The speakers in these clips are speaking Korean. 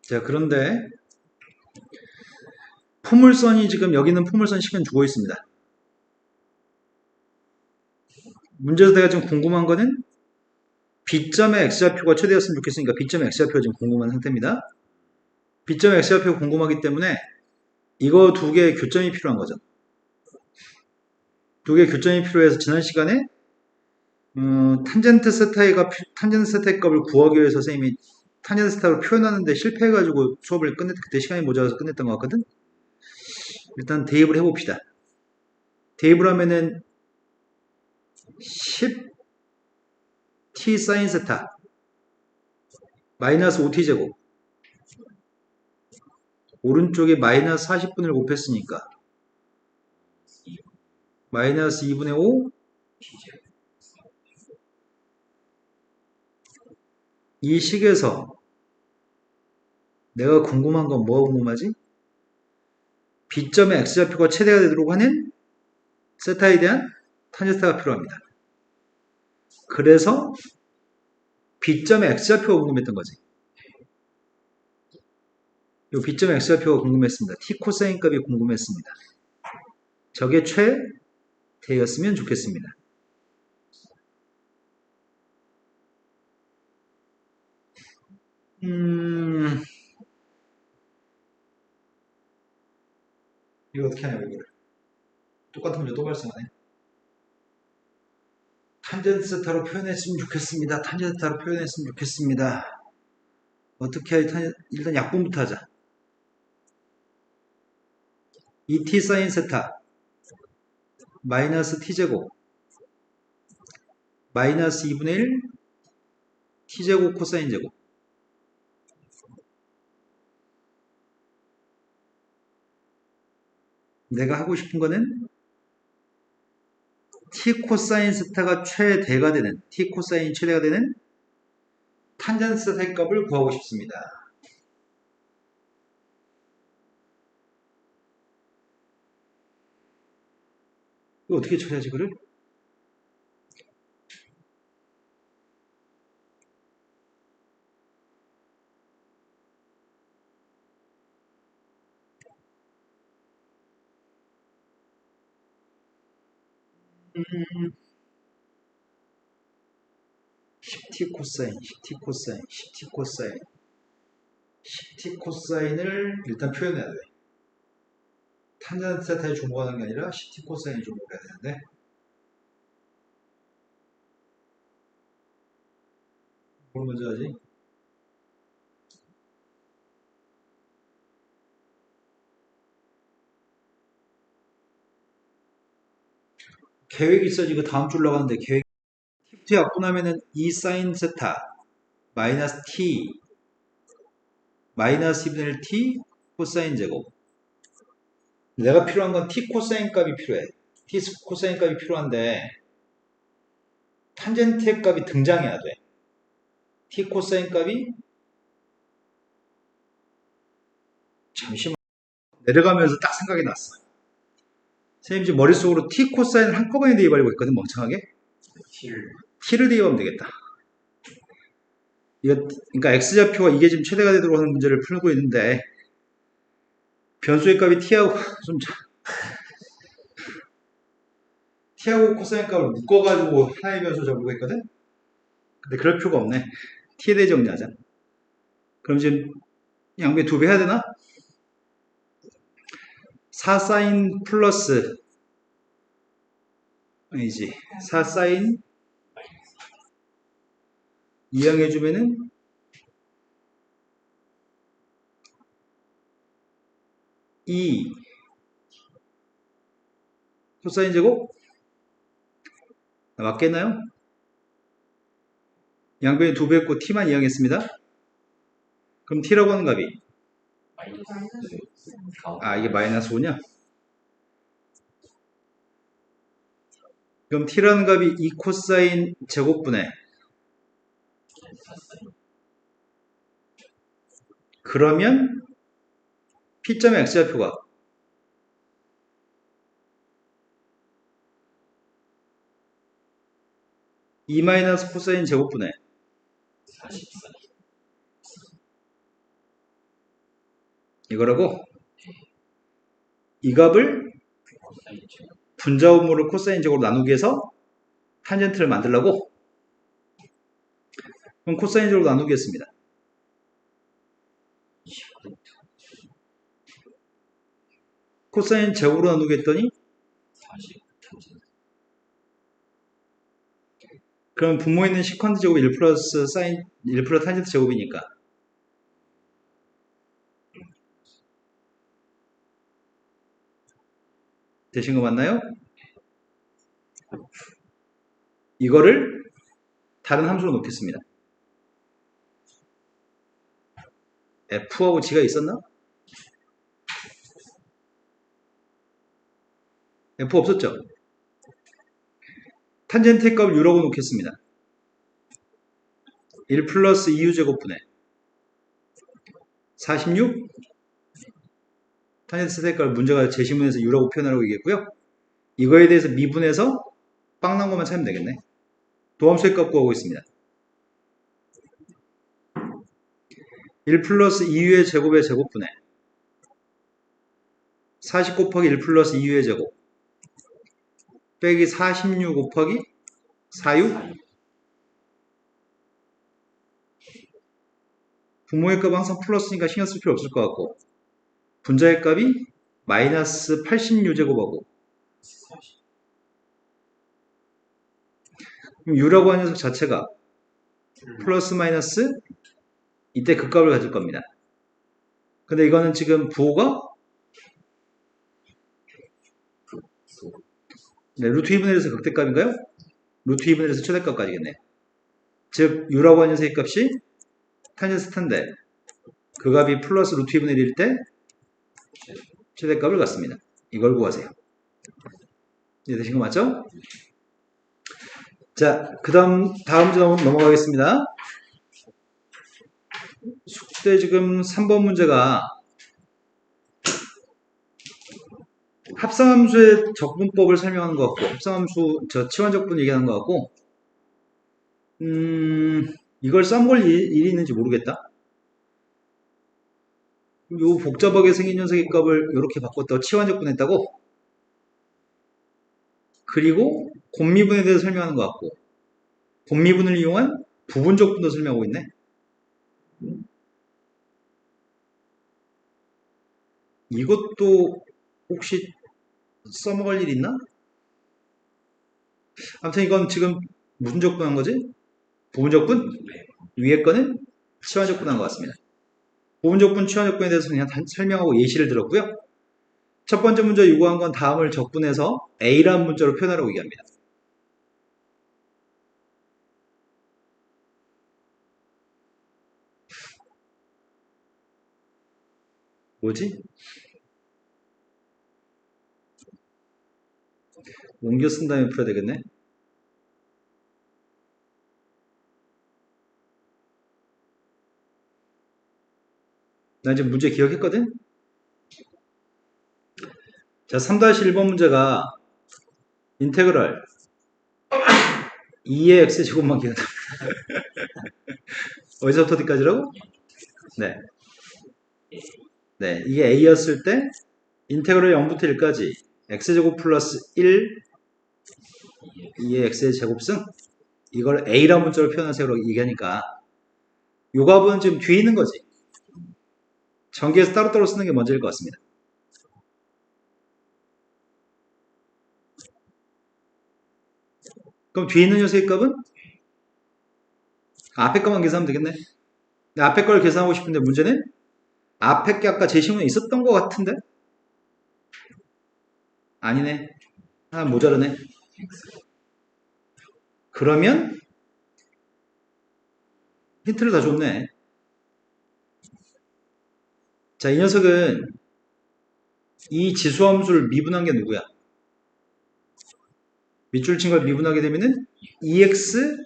자, 그런데 포물선이 지금 여기는 포물선 식은 주고 있습니다. 문제에서 내가 지금 궁금한 거는 B점의 X좌표가 최대였으면 좋겠으니까 B점의 X좌표가 지금 궁금한 상태입니다. B점의 X좌표가 궁금하기 때문에 이거 두 개의 교점이 필요한 거죠. 두 개의 교점이 필요해서 지난 시간에 탄젠트 세타의 값을 구하기 위해서 선생님이 탄젠트 세타로 표현하는데 실패해가지고 수업을 그때 시간이 모자라서 끝냈던 것 같거든. 일단 대입을 해봅시다. 대입을 하면은 10t 사인 세타 마이너스 5t 제곱 오른쪽에 마이너스 40분을 곱했으니까 마이너스 2분의 5 이 식에서 내가 궁금한 건 뭐가 궁금하지? B점의 X좌표가 최대가 되도록 하는 세타에 대한 탄젠트가 필요합니다. 그래서 B점의 X좌표가 궁금했던 거지. 이 B점의 X좌표가 궁금했습니다. T 코사인 값이 궁금했습니다. 저게 최대였으면 좋겠습니다. 이거 어떻게 하냐고 이거를. 똑같은 문제 또 발생하네. 탄젠트 세타로 표현했으면 좋겠습니다. 탄젠트 세타로 표현했으면 좋겠습니다. 어떻게 일단 약분부터 하자. 2t 사인 세타 마이너스 t제곱 마이너스 2분의 1 t제곱 코사인 제곱 내가 하고 싶은 거는 t 코사인 세타가 최대가 되는 t 코사인 최대가 되는 탄젠트 세타의 값을 구하고 싶습니다. 이거 어떻게 처리하지 그를? 음, 10t 코사인, 10t 코사인, 10t 코사인, 10t 코사인을 일단 표현해야 돼. 탄젠트 세타에 주목하는 게 아니라 10t 코사인에 주목해야 되는데 뭘 먼저 하지? 계획이 있어야지. 이거 다음 주 올라가는데 계획 t 약분하면은 2 사인 세타 마이너스 t 마이너스 2분의 1 t 코사인 제곱 내가 필요한 건 t 코사인 값이 필요해. t 코사인 값이 필요한데 탄젠트의 값이 등장해야 돼. t 코사인 값이 잠시만 내려가면서 딱 생각이 났어. 선생님 지금 머릿속으로 t 코사인을 한꺼번에 대입하려고 했거든 멍청하게. t를 대입하면 되겠다. 이거 그러니까 x좌표가 이게 지금 최대가 되도록 하는 문제를 풀고 있는데 변수의 값이 t하고 좀 t하고 코사인 값을 묶어가지고 하나의 변수 잡고 있거든. 근데 그럴 필요가 없네. t에 대해 정리하자. 그럼 지금 양변 2배 해야 되나? 4 사인 플러스 아니지 4 사인 이항해주면은 2 코사인 제곱 맞겠나요? 양변이 2배 했고 t만 이항했습니다. 그럼 t라고 하는 값이 이게 마이너스 5냐? 그럼 t라는 값이 2 코사인 제곱분에 그러면 p점의 x좌표가 2 마이너스 코사인 제곱분에 이거라고 이 값을 분자분모를 코사인 제곱으로 나누기 위해서 탄젠트를 만들려고 그럼 코사인 제곱으로 나누기 했습니다. 코사인 제곱으로 나누기 했더니 그럼 분모에 있는 시컨트 제곱이 1 플러스 사인 1 플러스 탄젠트 제곱이니까 되신 거 맞나요? 이거를 다른 함수로 놓겠습니다. F하고 G가 있었나? F 없었죠? 탄젠트의 값을 U라고 놓겠습니다. 1 플러스 2U 제곱분의 46 탄젠트 세타의 값을 문제가 제시문에서 U라고 표현하라고 얘기했고요. 이거에 대해서 미분해서 빵 난 것만 찾으면 되겠네. 도함수의 값 구하고 있습니다. 1 플러스 2U의 제곱의 제곱분의 40 곱하기 1 플러스 2U의 제곱 빼기 46 곱하기 46 분모의 값은 항상 플러스니까 신경 쓸 필요 없을 것 같고 분자의 값이 마이너스 86제곱하고 그럼 U라고 하는 녀석 자체가 플러스 마이너스 이때 그 값을 가질 겁니다. 근데 이거는 지금 부호가 네, 루트 2분의 1에서 극대값인가요? 루트 2분의 1에서 최대값까지겠네요. 즉 U라고 하는 녀석의 값이 탄젠트 세타인데 그 값이 플러스 루트 2분의 1일 때 최대값을 갖습니다. 이걸 구하세요. 이해 되신 거 맞죠? 자, 그 다음 문제 넘어가겠습니다. 숙제 지금 3번 문제가 합성함수의 적분법을 설명하는 것 같고 합성함수 치환적분 얘기하는 것 같고 이걸 썸볼 일이 있는지 모르겠다. 요 복잡하게 생긴 녀석의 값을 이렇게 바꿨다고 치환적분 했다고 그리고 곱미분에 대해서 설명하는 것 같고 곱미분을 이용한 부분적분도 설명하고 있네. 이것도 혹시 써먹을 일 있나? 아무튼 이건 지금 무슨 적분 한 거지? 부분적분? 위에 거는 치환적분 한 것 같습니다. 부분적분, 치환적분에 대해서 그냥 설명하고 예시를 들었고요. 첫 번째 문제 요구한 건 다음을 적분해서 A라는 문자로 표현하라고 얘기합니다. 뭐지? 옮겨 쓴 다음에 풀어야 되겠네. 나 지금 문제 기억했거든? 자, 3-1번 문제가 인테그럴 2의 x 제곱만 기억납니다. 어디서부터 어디까지라고? 네. 네, 이게 a였을 때 인테그럴 0부터 1까지 x제곱 플러스 1 2의 x의 제곱승 이걸 a라는 문자로 표현하세요라고 얘기하니까 요 값은 지금 뒤에 있는 거지. 전개해서 따로따로 쓰는 게 먼저일 것 같습니다. 그럼 뒤에 있는 녀석의 값은 앞에 것만 계산하면 되겠네. 앞에 걸 계산하고 싶은데 문제는 앞에 게 아까 제시문에 있었던 것 같은데? 아니네. 하나 모자르네. 그러면 힌트를 다 줬네. 자, 이 녀석은 이 지수함수를 미분한 게 누구야? 밑줄 친 걸 미분하게 되면은 EX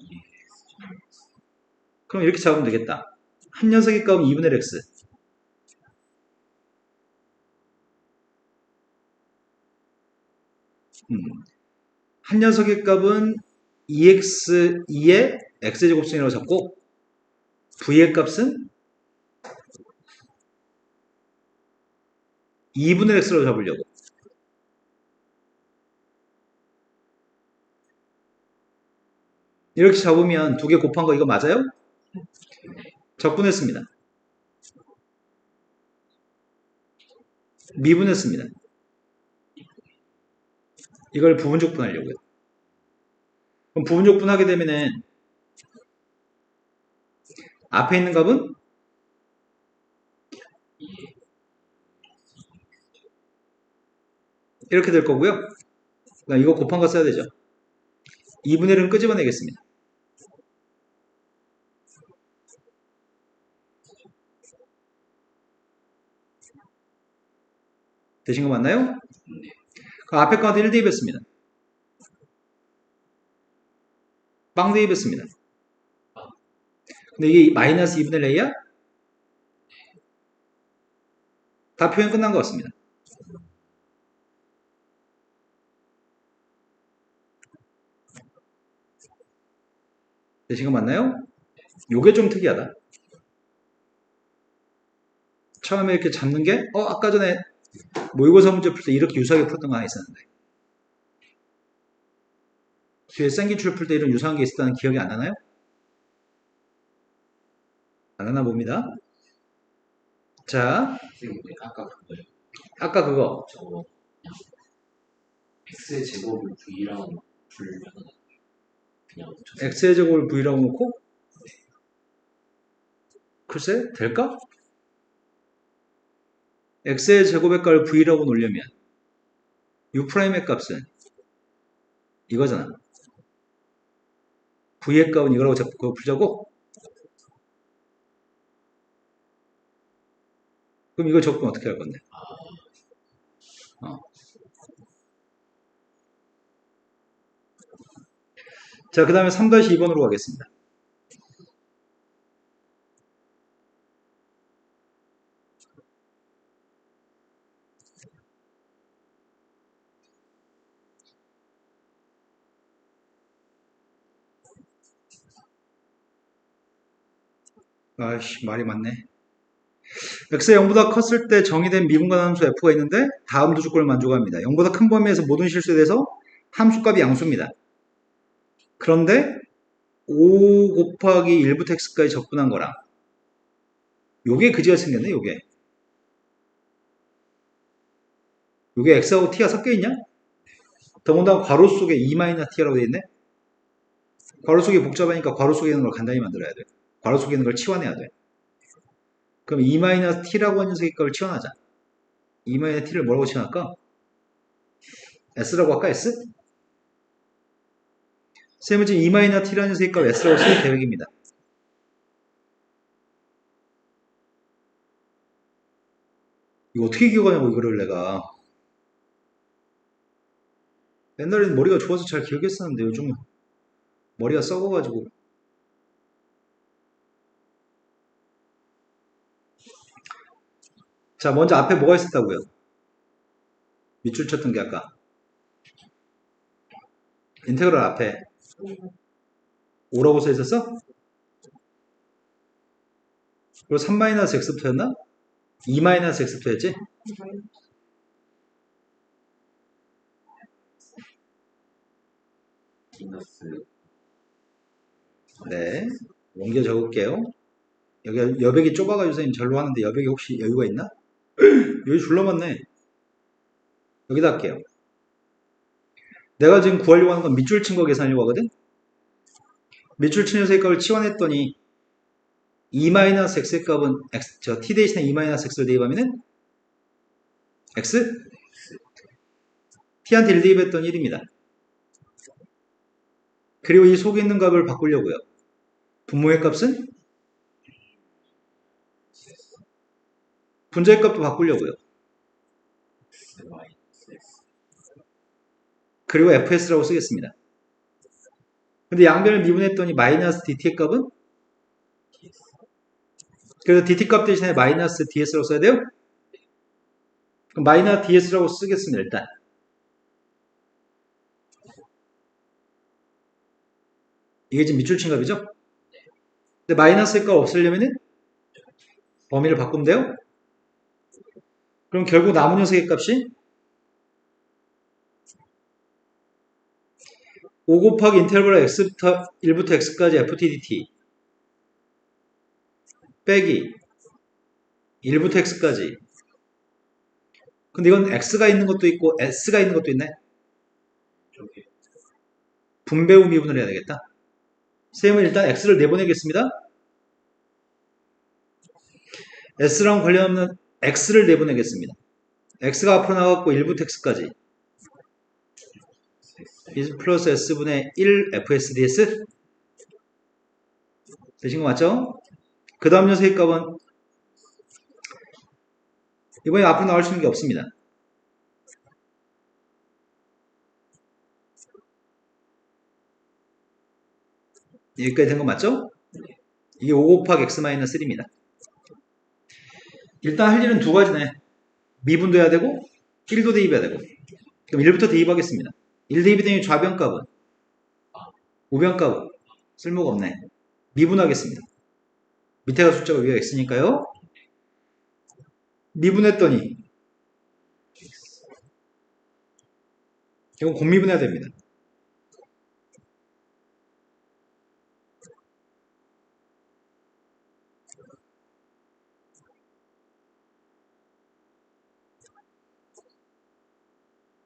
그럼 이렇게 잡으면 되겠다. 한 녀석의 값은 2분의 X 한 녀석의 값은 2x 2의 x제곱승이라고 잡고 v의 값은 2분의 x로 잡으려고. 이렇게 잡으면 두 개 곱한 거 이거 맞아요? 적분했습니다. 미분했습니다. 이걸 부분적분하려고요. 그럼 부분적분하게 되면은 앞에 있는 값은 이렇게 될 거고요. 그러니까 이거 곱한 거 써야 되죠. 2분의 1은 끄집어내겠습니다. 되신 거 맞나요? 그 앞에 거한테 1 대입했습니다. 빵 대입했습니다. 근데 이게 마이너스 2분의 1a야? 다 표현 끝난 것 같습니다. 되신 거 맞나요? 요게 좀 특이하다. 처음에 이렇게 잡는 게 아까 전에 모의고사 문제 풀 때 이렇게 유사하게 풀었던 거 하나 있었는데 뒤에 쌍기출 풀 때 이런 유사한 게 있었다는 기억이 안 나나요? 안 나나 봅니다. 자, 아까 그거 저거 x의 제곱을 v랑 불면 그냥 x의 제곱을 v라고 놓고 글쎄 될까? x의 제곱의 값을 v라고 놓으려면 u'의 값은 이거잖아. v의 값은 이거라고 잡고 풀자고? 그럼 이거 적분 어떻게 할 건데? 자, 그 다음에 3-2번으로 가겠습니다. 아이씨, 말이 많네. x가 0보다 컸을 때 정의된 미분간 함수 f가 있는데 다음 두 조건을 만족합니다. 0보다 큰 범위에서 모든 실수에 대해서 함수값이 양수입니다. 그런데 5 곱하기 1부터 x까지 적분한 거랑 요게 그지가 생겼네. 요게 x하고 t가 섞여있냐? 더군다나 괄호 속에 2-t라고 되어 있네. 괄호 속이 복잡하니까 괄호 속에 있는 걸 간단히 만들어야 돼. 괄호 속에 있는 걸 치환해야 돼. 그럼 2-t라고 하는 녀석의 값을 치환하자. 2-t를 뭐라고 치환할까? s라고 할까? s? 쌤은 지금 2-t라는 녀석의 값 s라고 쓸 계획입니다. 이거 어떻게 기억하냐고 이거를 내가. 옛날에는 머리가 좋아서 잘 기억했었는데 요즘은 머리가 썩어가지고. 자, 먼저 앞에 뭐가 있었다고요? 밑줄 쳤던 게 아까 인테그럴 앞에 5라고 써 있었어? 그리고 3-x부터였나? 2-x부터였지? 마이너스 네, 옮겨 적을게요. 여기 여백이 좁아가지고 선생님 절로 하는데 여백이 혹시 여유가 있나? 여기 줄넘었네. 여기다 할게요. 내가 지금 구하려고 하는 건 밑줄 친 거 계산하려고 하거든? 밑줄 친 녀석의 값을 치환했더니 2-x의 값은 t 대신에 2-x를 대입하면은 x? t한테 1 대입했더니 1입니다. 그리고 이 속에 있는 값을 바꾸려고요. 분모의 값은? 분자의 값도 바꾸려고요. 그리고 fs라고 쓰겠습니다. 근데 양변을 미분했더니 마이너스 dt의 값은? 그래서 dt 값 대신에 마이너스 ds라고 써야 돼요? 그럼 마이너스 ds라고 쓰겠습니다. 일단 이게 지금 밑줄 친 값이죠? 근데 마이너스의 값 없애려면은 범위를 바꾸면 돼요? 그럼 결국 남은 녀석의 값이 5 곱하기 인터벌 x부터 1부터 x까지 ftdt 빼기 1부터 x까지. 근데 이건 x가 있는 것도 있고 s가 있는 것도 있네. 저기 분배 후 미분을 해야 되겠다. 선생님은 일단 x를 내보내겠습니다. s랑 관련 없는 x를 내보내겠습니다. x가 앞으로 나갔고 1부터 x까지 플러스 s분의 1 fsds 되신 거 맞죠? 그 다음 녀석의 값은 이번에 앞으로 나올 수 있는 게 없습니다. 여기까지 된 거 맞죠? 이게 5 곱하기 x-1입니다. 일단 할 일은 두 가지네. 미분도 해야 되고 1도 대입해야 되고. 그럼 1부터 대입하겠습니다. 1 대입했더니 좌변값은 5변값은 쓸모가 없네. 미분하겠습니다. 밑에가 숫자가 위가 x니까요. 미분했더니 이건 곱미분해야 됩니다.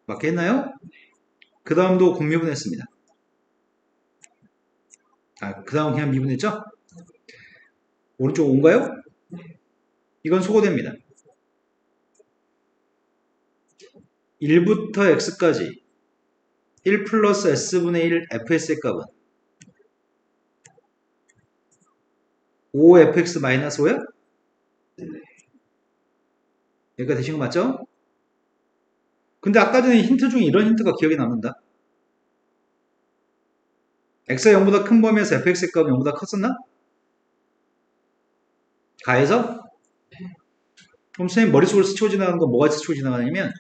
맞게 했나요? 그 다음도 곱미분했습니다. 그 다음 그냥 미분했죠? 오른쪽 5인가요? 이건 소거됩니다. 1부터 x까지 1 플러스 s분의 1 fs의 값은 5fx 마이너스 5야? 여기까지 되신 거 맞죠? 근데 아까 전에 힌트 중에 이런 힌트가 기억이 남는다. x가 0보다 큰 범위에서 fx의 값은 0보다 컸었나? 가해서? 그럼 선생님 머릿속으로 스치고 지나가는 건 뭐가 스치고 지나가냐면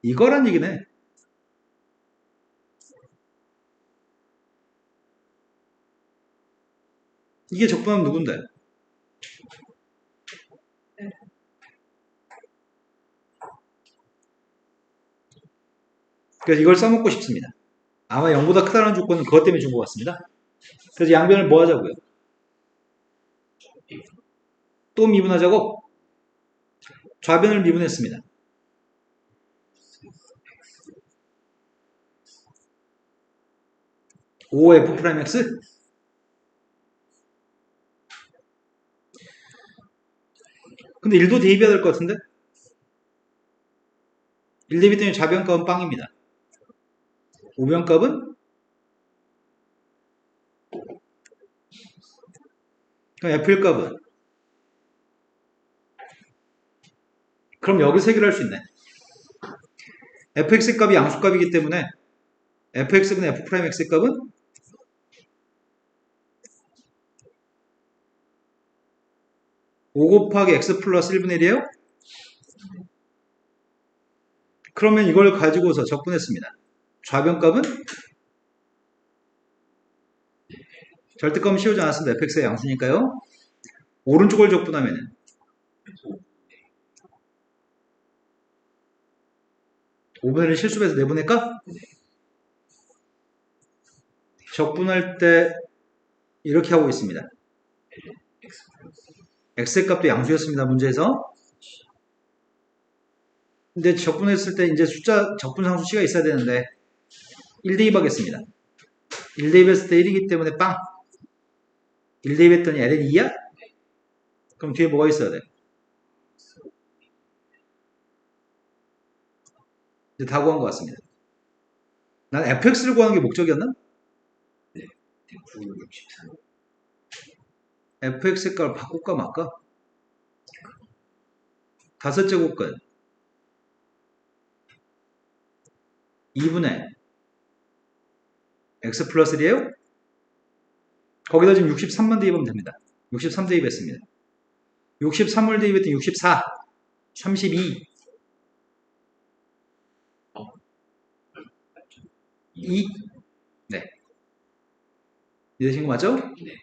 이거란 얘기네. 이게 적분하면 누군데? 그래서 이걸 써먹고 싶습니다. 아마 0보다 크다는 조건은 그것 때문에 준 것 같습니다. 그래서 양변을 뭐 하자고요? 또 미분하자고? 좌변을 미분했습니다. (5f'(x) 근데 1도 대입해야 될 것 같은데? 1 대입했더니 좌변값은 빵입니다. 우변값은? 그럼 f의 값은? 그럼 여기서 해결할 수 있네. fx의 값이 양수값이기 때문에 fx분의 f'x의 값은? (5 곱하기 x 플러스 1분의 1이에요? 그러면 이걸 가지고서 적분했습니다. 좌변값은? 절대값은 씌우지 않았습니다. fx의 양수니까요. 오른쪽을 적분하면 5분의 1 실수해서 내보낼까? 적분할 때 이렇게 하고 있습니다. x의 값도 양수였습니다. 문제에서. 근데 적분했을 때 이제 숫자 적분상수 c가 있어야 되는데 1 대입하겠습니다. 1 대입했을 때 1이기 때문에 빵. 1 대입했더니 ln 2야? 그럼 뒤에 뭐가 있어야 돼? 이제 다 구한 것 같습니다. 난 fx를 구하는 게 목적이었나? 네. 963. fx의 값을 바꿀까 말까? 다섯 제곱근 2분의 x 플러스 1이에요? 거기다 지금 63만 대입하면 됩니다. 63 대입했습니다. 63을 대입했더니 64, 32, 2. 네. 이해되신 거 맞죠? 네.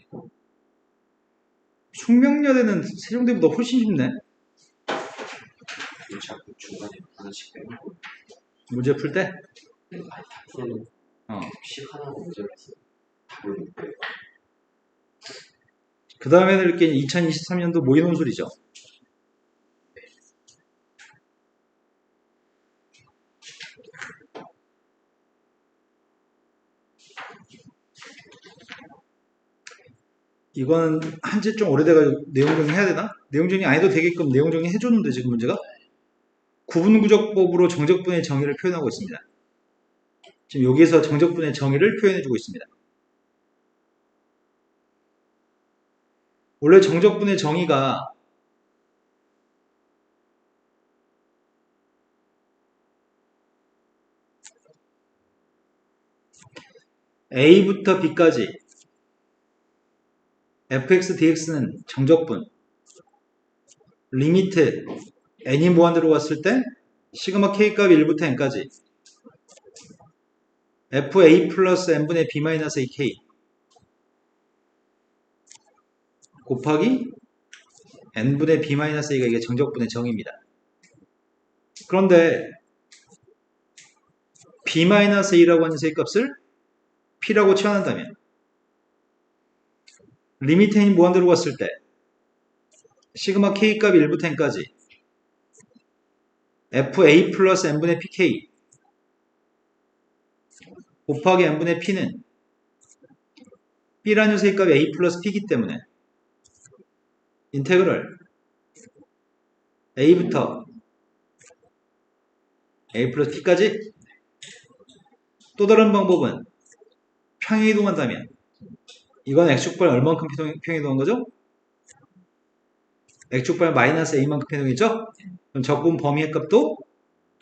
숙명여대는 세종대보다 훨씬 쉽네. 저 자꾸 중간에 하나씩 빼고 문제 풀 때? 많이 다 풀어놓고 어. 씩 하나가 모자라서 답을 못 빼요. 그 다음에는 이렇게 2023년도 모의논술이죠. 이건 한지 좀 오래돼가지고 내용 정리해야 되나? 내용 정리 안 해도 되게끔 내용 정리 해줬는데 지금 문제가 구분구적법으로 정적분의 정의를 표현하고 있습니다. 지금 여기에서 정적분의 정의를 표현해주고 있습니다. 원래 정적분의 정의가 A부터 B까지 fx dx는 정적분 리미트 n이 무한대로 갔을 때 시그마 k값이 1부터 n까지 fa 플러스 n분의 b 마이너스 ak 곱하기 n분의 b 마이너스 a가 이게 정적분의 정의입니다. 그런데 b 마이너스 a라고 하는 세값을 p라고 치환한다면 리미트 n이 무한대로 갔을 때 시그마 k 값이 1부터 n까지 fa 플러스 n분의 pk 곱하기 n분의 p는 b라는 녀석의 값이 a 플러스 p이기 때문에 인테그럴 a부터 a 플러스 p까지. 또 다른 방법은 평행이동한다면 이건 x축발 얼만큼 평행이동한 거죠? x축발 마이너스 a만큼 평행이동했죠? 그럼 적분 범위의 값도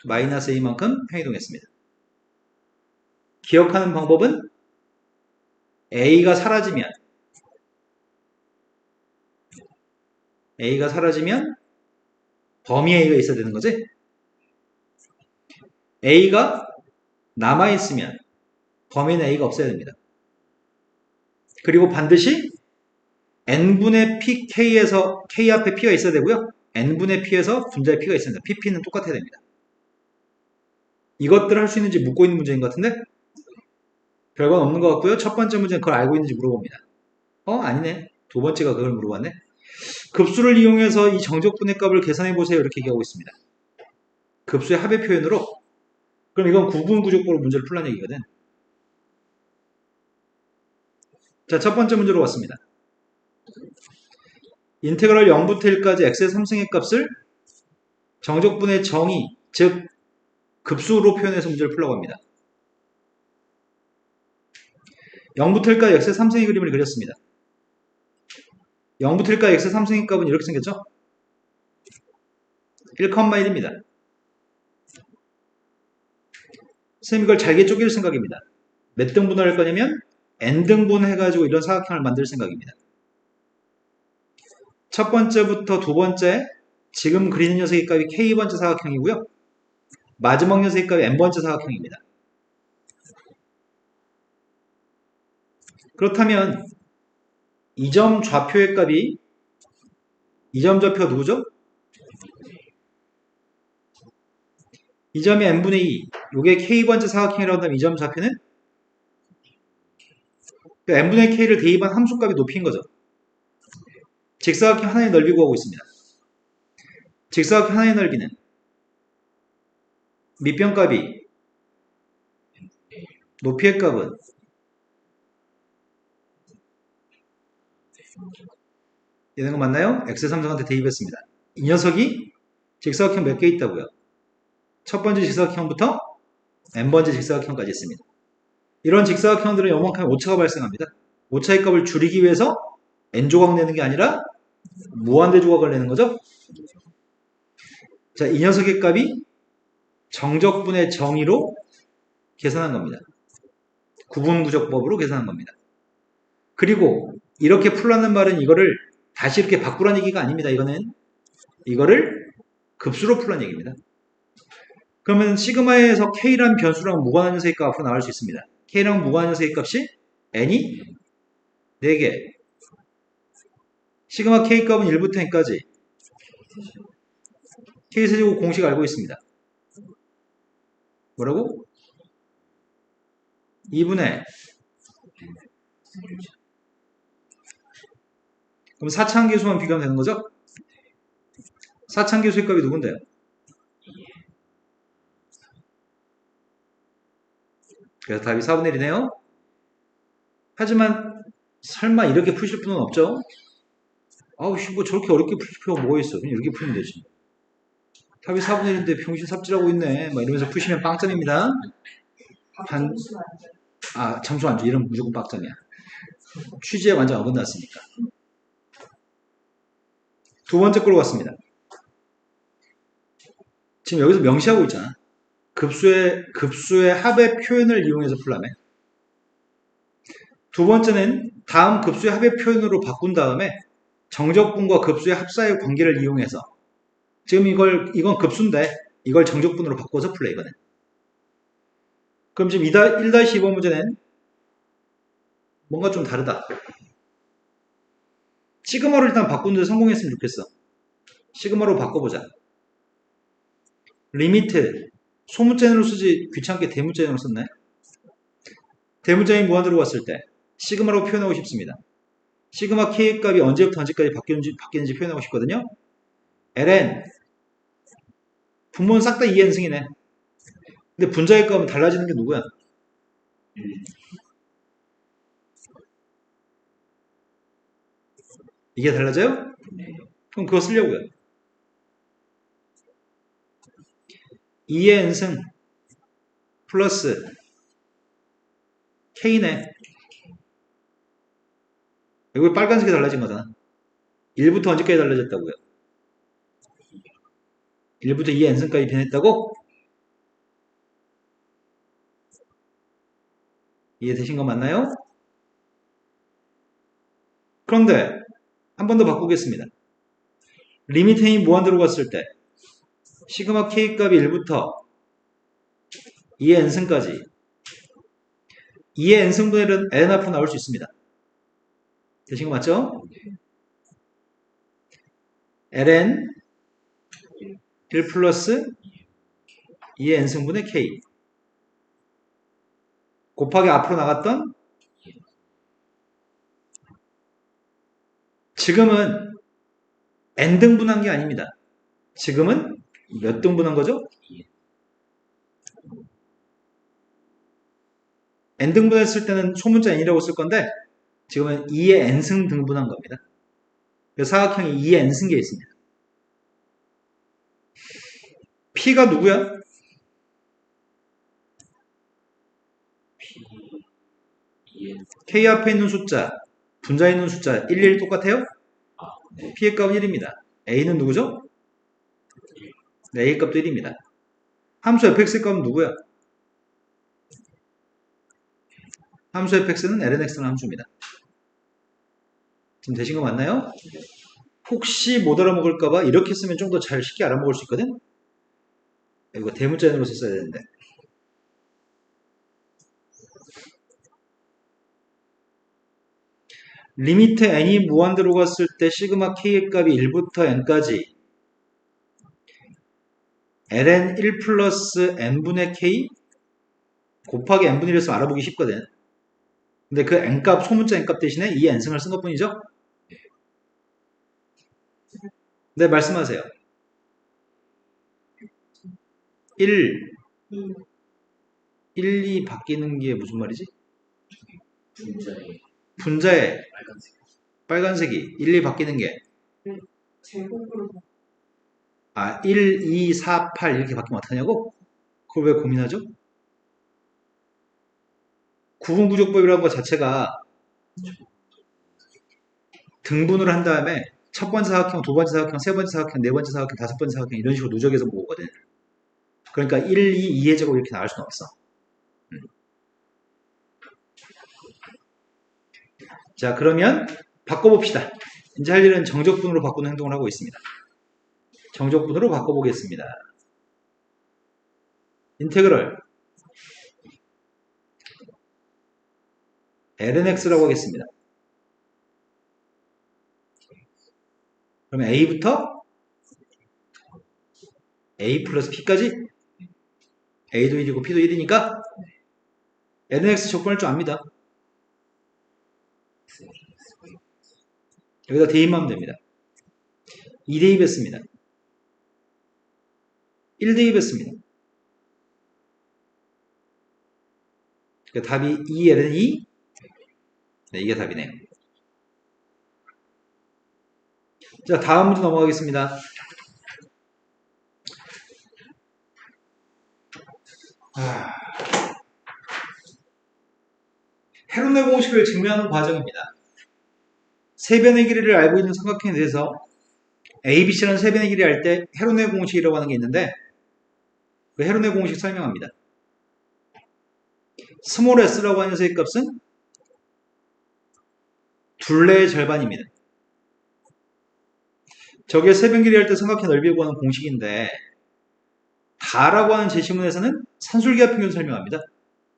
마이너스 a만큼 평행이동했습니다. 기억하는 방법은 a가 사라지면 범위 a가 있어야 되는 거지? a가 남아있으면 범위는 a가 없어야 됩니다. 그리고 반드시 n분의 pk에서 k 앞에 p가 있어야 되고요. n분의 p에서 분자의 p가 있어야 됩니다. pp는 똑같아야 됩니다. 이것들을 할 수 있는지 묻고 있는 문제인 것 같은데 별건 없는 것 같고요. 첫 번째 문제는 그걸 알고 있는지 물어봅니다. 아니네. 두 번째가 그걸 물어봤네. 급수를 이용해서 이 정적분의 값을 계산해보세요. 이렇게 얘기하고 있습니다. 급수의 합의 표현으로. 그럼 이건 구분구적법으로 문제를 풀라는 얘기거든. 자, 첫 번째 문제로 왔습니다. 인테그럴 0부터 1까지 x의 3승의 값을 정적분의 정의, 즉 급수로 표현해서 문제를 풀려고 합니다. 0부터 1까지 x의 3승의 그림을 그렸습니다. 0부터 1까지 x의 3승의 값은 이렇게 생겼죠? 1,1입니다. 선생님 이걸 잘게 쪼갤 생각입니다. 몇 등분을 할 거냐면 n등분 해가지고 이런 사각형을 만들 생각입니다. 첫 번째부터 두 번째 지금 그리는 녀석의 값이 k번째 사각형이고요. 마지막 녀석의 값이 n번째 사각형입니다. 그렇다면 이 점 좌표의 값이 이 점 좌표가 누구죠? 이 점이 n분의 2 이게 k번째 사각형이라고 한다면 이 점 좌표는 n분의 k를 대입한 함수값이 높이인 거죠. 직사각형 하나의 넓이 구하고 있습니다. 직사각형 하나의 넓이는 밑변값이 높이의 값은 이런 거 맞나요? x3승한테 대입했습니다. 이 녀석이 직사각형 몇 개 있다고요? 첫 번째 직사각형부터 n번째 직사각형까지 있습니다. 이런 직사각형들은 요만큼의 오차가 발생합니다. 오차의 값을 줄이기 위해서 n조각 내는 게 아니라 무한대 조각을 내는 거죠. 자, 이 녀석의 값이 정적분의 정의로 계산한 겁니다. 구분구적법으로 계산한 겁니다. 그리고 이렇게 풀라는 말은 이거를 다시 이렇게 바꾸라는 얘기가 아닙니다. 이거를 급수로 풀라는 얘기입니다. 그러면 시그마에서 k라는 변수랑 무관한 녀석의 값 앞으로 나올 수 있습니다. k랑 무관한 녀석의 값이 n이 4개. 시그마 k 값은 1부터 n까지 K세제곱 공식 알고 있습니다. 뭐라고? 2분의 그럼 사차함계수만 비교하면 되는 거죠? 사차함계수의 값이 누군데요? 그래서 답이 4분의 1이네요. 하지만 설마 이렇게 푸실 분은 없죠? 아우 씨, 뭐 저렇게 어렵게 풀 필요가 뭐가 있어. 그냥 이렇게 풀면 되지. 답이 4분의 1인데 병신 삽질하고 있네. 막 이러면서 푸시면 빵점입니다. 반, 잠수 안 줘. 이러면 무조건 빵점이야. 취지에 완전 어긋났으니까. 두 번째 걸로 갔습니다. 지금 여기서 명시하고 있잖아. 급수의 합의 표현을 이용해서 풀라며. 두 번째는 다음 급수의 합의 표현으로 바꾼 다음에 정적분과 급수의 합사의 관계를 이용해서 지금 이건 급수인데 이걸 정적분으로 바꿔서 풀래 이거는. 그럼 지금 1-2번 문제는 뭔가 좀 다르다. 시그마로 일단 바꾸는데 성공했으면 좋겠어. 시그마로 바꿔보자. 리미트 소문자인으로 쓰지 귀찮게 대문자인으로 썼네. 대문자인 무한대로 갔을 때 시그마로 표현하고 싶습니다. 시그마 K의 값이 언제부터 언제까지 바뀌는지 표현하고 싶거든요. ln 분모는 싹 다 2n승이네. 근데 분자의 값은 달라지는 게 누구야? 이게 달라져요? 그럼 그거 쓰려고요. 2의 n승 플러스 K네. 여기 빨간색이 달라진 거잖아. 1부터 언제까지 달라졌다고요? 1부터 2의 n승까지 변했다고? 이해되신 거 맞나요? 그런데 한 번 더 바꾸겠습니다. 리미트 n이 무한대로 갔을 때 시그마 K 값이 1부터 2의 n승까지 2의 n승분의 n 앞으로 나올 수 있습니다. 되신 거 맞죠? ln 1 플러스 2의 n승분의 k 곱하기 앞으로 나갔던 지금은 n등분한 게 아닙니다. 지금은 몇 등분한 거죠? n등분했을 때는 소문자 n이라고 쓸 건데 지금은 2의 n승 등분한 겁니다. 그래서 사각형이 2의 n승계에 있습니다. p가 누구야? k 앞에 있는 숫자, 분자에 있는 숫자 1, 1 똑같아요? p의 값은 1입니다. a는 누구죠? 네, a 값도 1입니다. 함수 fx의 값은 누구야? 함수 fx는 lnx라는 함수입니다. 지금 되신 거 맞나요? 혹시 못 알아먹을까봐 이렇게 쓰면 좀 더 잘 쉽게 알아먹을 수 있거든? 이거 대문자인으로 썼어야 되는데. 리미트 n이 무한대로 갔을 때 시그마 k의 값이 1부터 n까지 ln 1 플러스 n분의 k 곱하기 n분의 1에서 알아보기 쉽거든. 근데 그 n값, 소문자 n값 대신에 이 n승을 쓴 것뿐이죠? 네, 말씀하세요. 1, 2 바뀌는 게 무슨 말이지? 분자에 빨간색이 1, 2 바뀌는 게 제곱으로 1, 2, 4, 8 이렇게 바뀌면 어떡하냐고? 그걸 왜 고민하죠? 구분구조법이라는 것 자체가 등분을 한 다음에 첫 번째 사각형, 두 번째 사각형, 세 번째 사각형, 네 번째 사각형, 다섯 번째 사각형 이런 식으로 누적해서 모으거든. 그러니까 1, 2, 2의 제곱 이렇게 나올 수는 없어. 자, 그러면 바꿔봅시다. 이제 할 일은 정적분으로 바꾸는 행동을 하고 있습니다. 정적분으로 바꿔보겠습니다. 인테그럴 lnx라고 하겠습니다. 그러면 a부터 A 플러스 P까지? A도 1이고 P도 1이니까 NX 조건을 좀 압니다. 여기다 대입하면 됩니다. 2 대입했습니다. 1 대입했습니다. 그러니까 답이 2L은 2? 네, 이게 답이네요. 자, 다음 문제 넘어가겠습니다. 헤론의 공식을 증명하는 과정입니다. 세변의 길이를 알고 있는 삼각형에 대해서 ABC라는 세변의 길이 할 때 헤론의 공식이라고 하는 게 있는데 그 헤론의 공식 설명합니다. 스몰 s라고 하는 녀석의 값은 둘레의 절반입니다. 저게 세변 길이 할 때 삼각형 넓이를 구하는 공식인데 다라고 하는 제시문에서는 산술기하 평균 설명합니다.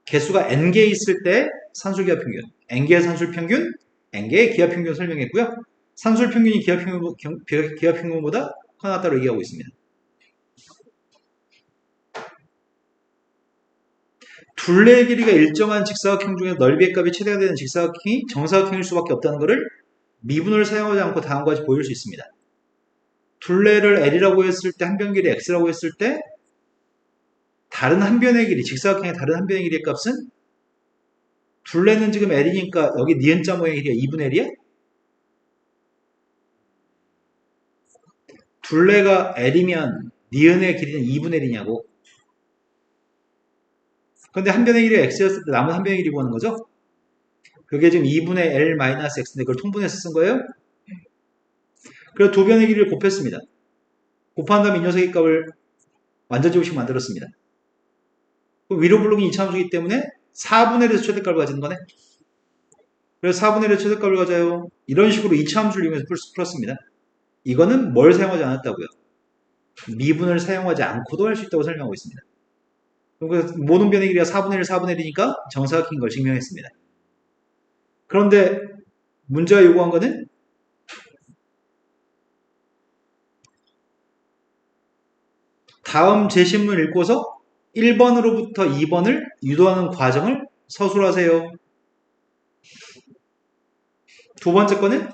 개수가 n개 있을 때 산술기하 평균, n개의 산술평균, n개의 기하평균 설명했고요. 산술평균이 기하평균보다 하나 따로 얘기하고 있습니다. 둘레의 길이가 일정한 직사각형 중에 넓이의 값이 최대가 되는 직사각형이 정사각형일 수밖에 없다는 것을 미분을 사용하지 않고 다음과 같이 보일 수 있습니다. 둘레를 L이라고 했을 때 한 변 길이 X라고 했을 때 다른 한 변의 길이, 직사각형의 다른 한 변의 길이의 값은 둘레는 지금 L이니까 여기 니은자 모양의 길이가 2분의 L이야? 둘레가 L이면 니은의 길이는 2분의 L이냐고. 근데 한 변의 길이가 X였을 때 남은 한 변의 길이 구하는 거죠? 그게 지금 2분의 L-X인데 그걸 통분해서 쓴 거예요? 그래서 두 변의 길이를 곱했습니다. 곱한 다음에 이 녀석의 값을 완전제곱식 만들었습니다. 위로 블록이 이차함수이기 때문에 4분의 1에서 최대값을 가지는 거네. 그래서 4분의 1에서 최대값을 가져요. 이런 식으로 이차함수를 이용해서 풀었습니다. 이거는 뭘 사용하지 않았다고요? 미분을 사용하지 않고도 할 수 있다고 설명하고 있습니다. 그래서 모든 변의 길이가 4분의 1, 4분의 1이니까 정사각형인 걸 증명했습니다. 그런데 문제가 요구한 거는 다음 제시문을 읽고서 1번으로부터 2번을 유도하는 과정을 서술하세요. 두 번째 거는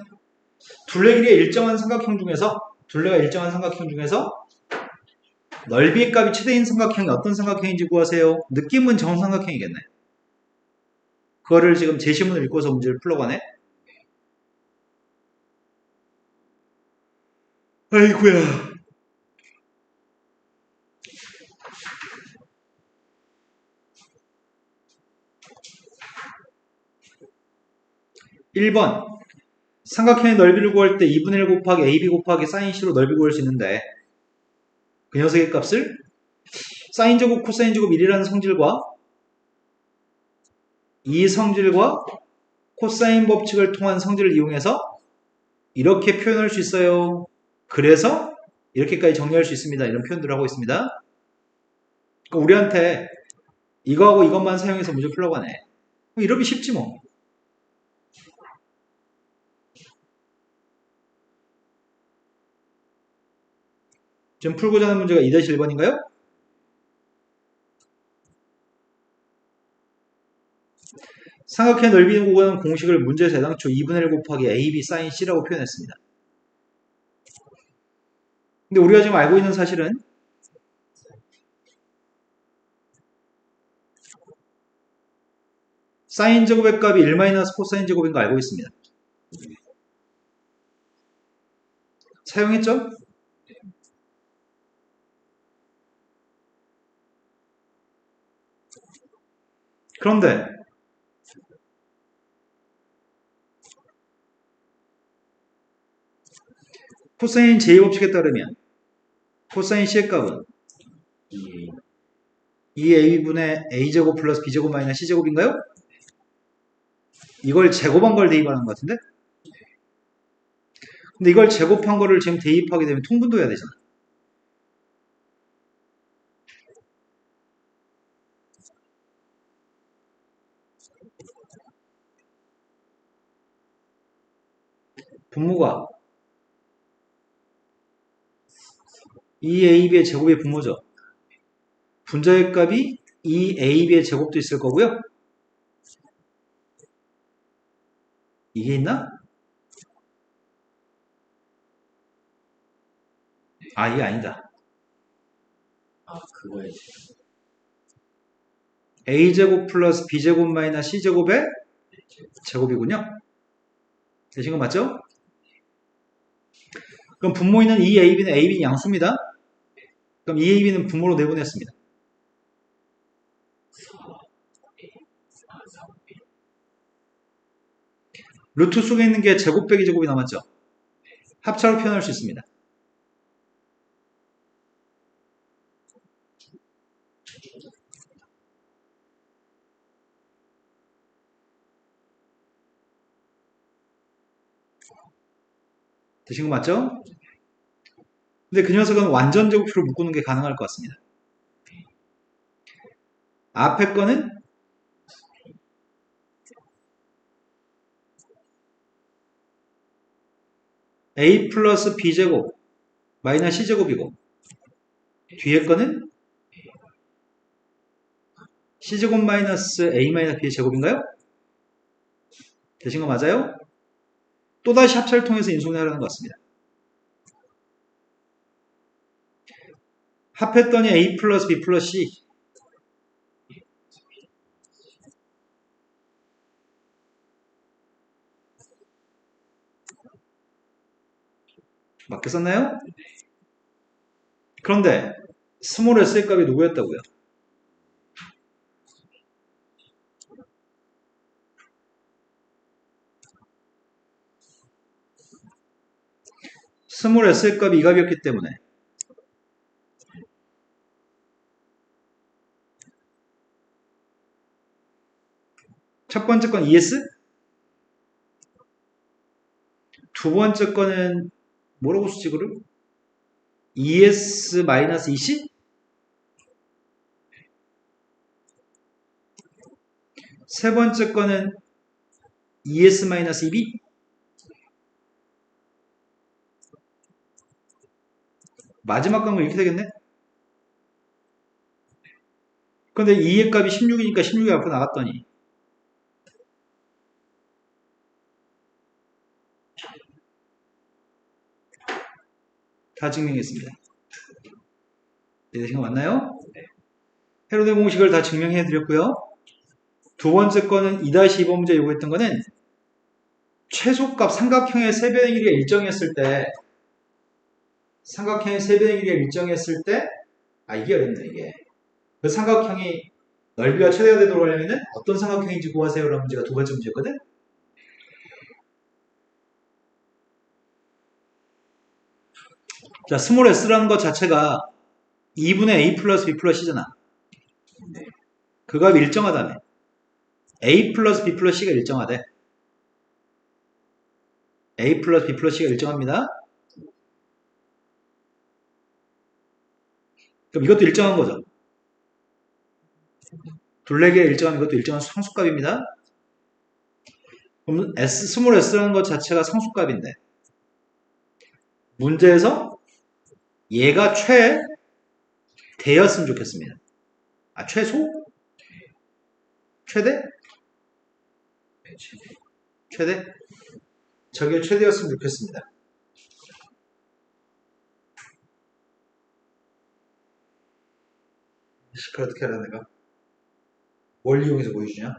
둘레 길이의 일정한 삼각형 중에서 둘레가 일정한 삼각형 중에서 넓이의 값이 최대인 삼각형이 어떤 삼각형인지 구하세요. 느낌은 정삼각형이겠네. 그거를 지금 제시문을 읽고서 문제를 풀러가네. 아이고야. 1번 삼각형의 넓이를 구할 때 2분의 1 곱하기 AB 곱하기 sin C로 넓이 구할 수 있는데 그 녀석의 값을 사인 제곱 코사인 제곱 1이라는 성질과 이 성질과 코사인 법칙을 통한 성질을 이용해서 이렇게 표현할 수 있어요. 그래서 이렇게까지 정리할 수 있습니다. 이런 표현들을 하고 있습니다. 그러니까 우리한테 이거하고 이것만 사용해서 문제 풀려고 하네. 이러기 쉽지 뭐. 지금 풀고자 하는 문제가 2-1번인가요? 삼각형의 넓이를 구하는 공식을 문제에서 애당초 2분의 1 곱하기 AB sin C라고 표현했습니다. 근데 우리가 지금 알고 있는 사실은 사인 제곱의 값이 1 코사인 제곱인 거 알고 있습니다. 사용했죠? 그런데 코사인 제2법칙에 따르면 코사인 C의 값은 2AB분의 A제곱 플러스 B제곱 마이너스 C제곱인가요? 이걸 제곱한 걸 대입하는 것 같은데? 근데 이걸 제곱한 거를 지금 대입하게 되면 통분도 해야 되잖아. 분모가 2ab의 제곱의 분모죠. 분자의 값이 2ab의 제곱도 있을 거고요. 이게 있나? 아, 이게 아니다. 아, 그거에 a제곱 플러스 b제곱 마이너스 c제곱의 제곱이군요. 되신 거 맞죠? 그럼 분모있는 2ab는 ab는 양수입니다. 그럼 2ab는 분모로 내보냈습니다. 루트 속에 있는 게 제곱 빼기 제곱이 남았죠. 합차로 표현할 수 있습니다. 되신 거 맞죠? 근데 그 녀석은 완전 제곱표로 묶는 게 가능할 것 같습니다. 앞에 거는 a 플러스 b제곱 마이너스 c제곱이고 뒤에 거는 c제곱 마이너스 a 마이너스 b의 제곱인가요? 되신 거 맞아요? 또다시 합차를 통해서 인수분해하라는 것 같습니다. 합했더니 a 플러스 b 플러스 c 맞게 썼나요? 그런데 스몰 s의 값이 누구였다고요? 스몰 s의 값이 2값이었기 때문에 첫 번째 건 ES, 두 번째 거는 뭐라고 쓰지 그를? ES 마이너스 EC? 세 번째 거는 ES 마이너스 EB? 마지막 건 이렇게 되겠네? 근데 2의 값이 16이니까 16이 앞으로 나갔더니 다 증명했습니다. 되신 거 맞나요? 헤로데 공식을 다 증명해 드렸고요. 두 번째 거는 2-2번 문제 요구했던 거는 최소값 삼각형의 세변의 길이가 일정했을 때 삼각형의 세변의 길이가 일정했을 때 이게 어렵네 이게. 그 삼각형이 넓이가 최대가 되도록 하려면 어떤 삼각형인지 구하세요라는 문제가 두 번째 문제였거든. 자, 스몰 s라는 것 자체가 2분의 a 플러스 b 플러스 c잖아. 그 값이 일정하다며. a 플러스 b 플러스 c가 일정하대. a 플러스 b 플러스 c가 일정합니다. 그럼 이것도 일정한 거죠. 둘레기에 일정한 이것도 일정한 상수값입니다. 그럼 스몰 s라는 것 자체가 상수값인데 문제에서 얘가 최대였으면 좋겠습니다. 최소? 최대? 최대? 저게 최대였으면 좋겠습니다. 그걸 어떻게 알아 내가? 뭘 이용해서 보여주냐?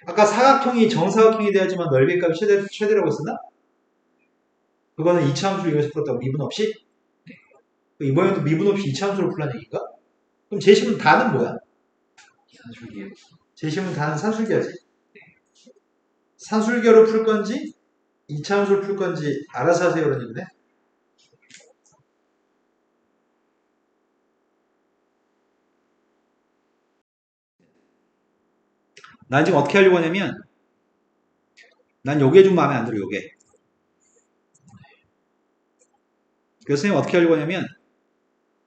아까 사각형이 정사각형이 돼야지만 넓이 값이 최대라고 했었나? 그거는 이차함수를 이용해서 풀었다고 미분 없이? 이번에도 미분 없이 이차함수로 풀란 얘기인가? 그럼 제시문 다는 뭐야? 사줄기에 제시문 다는 산술기야지. 산술기로 풀 건지 이차함수를 풀 건지 알아서 하세요 그런 얘기네. 난 지금 어떻게 하려고 하냐면 난 요게 좀 마음에 안 들어 요게. 그래서 선생님 어떻게 하려고 하냐면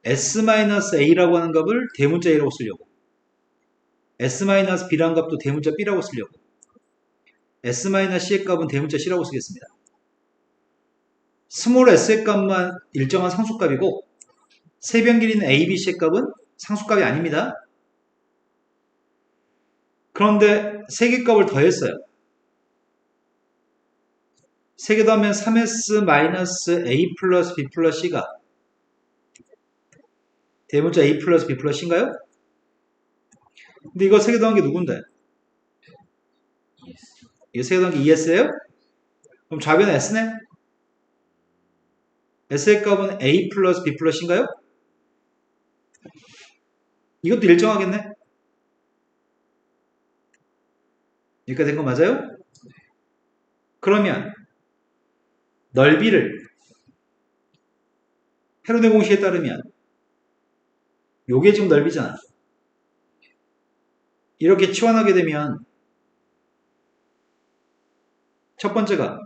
S-A라고 하는 값을 대문자 A라고 쓰려고 S-B라는 값도 대문자 B라고 쓰려고 S-C의 값은 대문자 C라고 쓰겠습니다. 스몰 s의 값만 일정한 상수값이고 세변 길이는 A, B, C의 값은 상수값이 아닙니다. 그런데 세 개 값을 더했어요. 세 개 더하면 3S A 플러스 B 플러스 C가 대문자 A 플러스 B 플러스 C인가요? 근데 이거 세 개 더한 게 누군데? 이거 세 개 더한 게 ES예요? 그럼 좌변은 S네? S의 값은 A 플러스 B 플러스 C인가요? 이것도 일정하겠네? 여기까지 된 거 맞아요? 그러면 넓이를 헤로네 공식에 따르면 요게 지금 넓이잖아. 이렇게 치환하게 되면 첫 번째가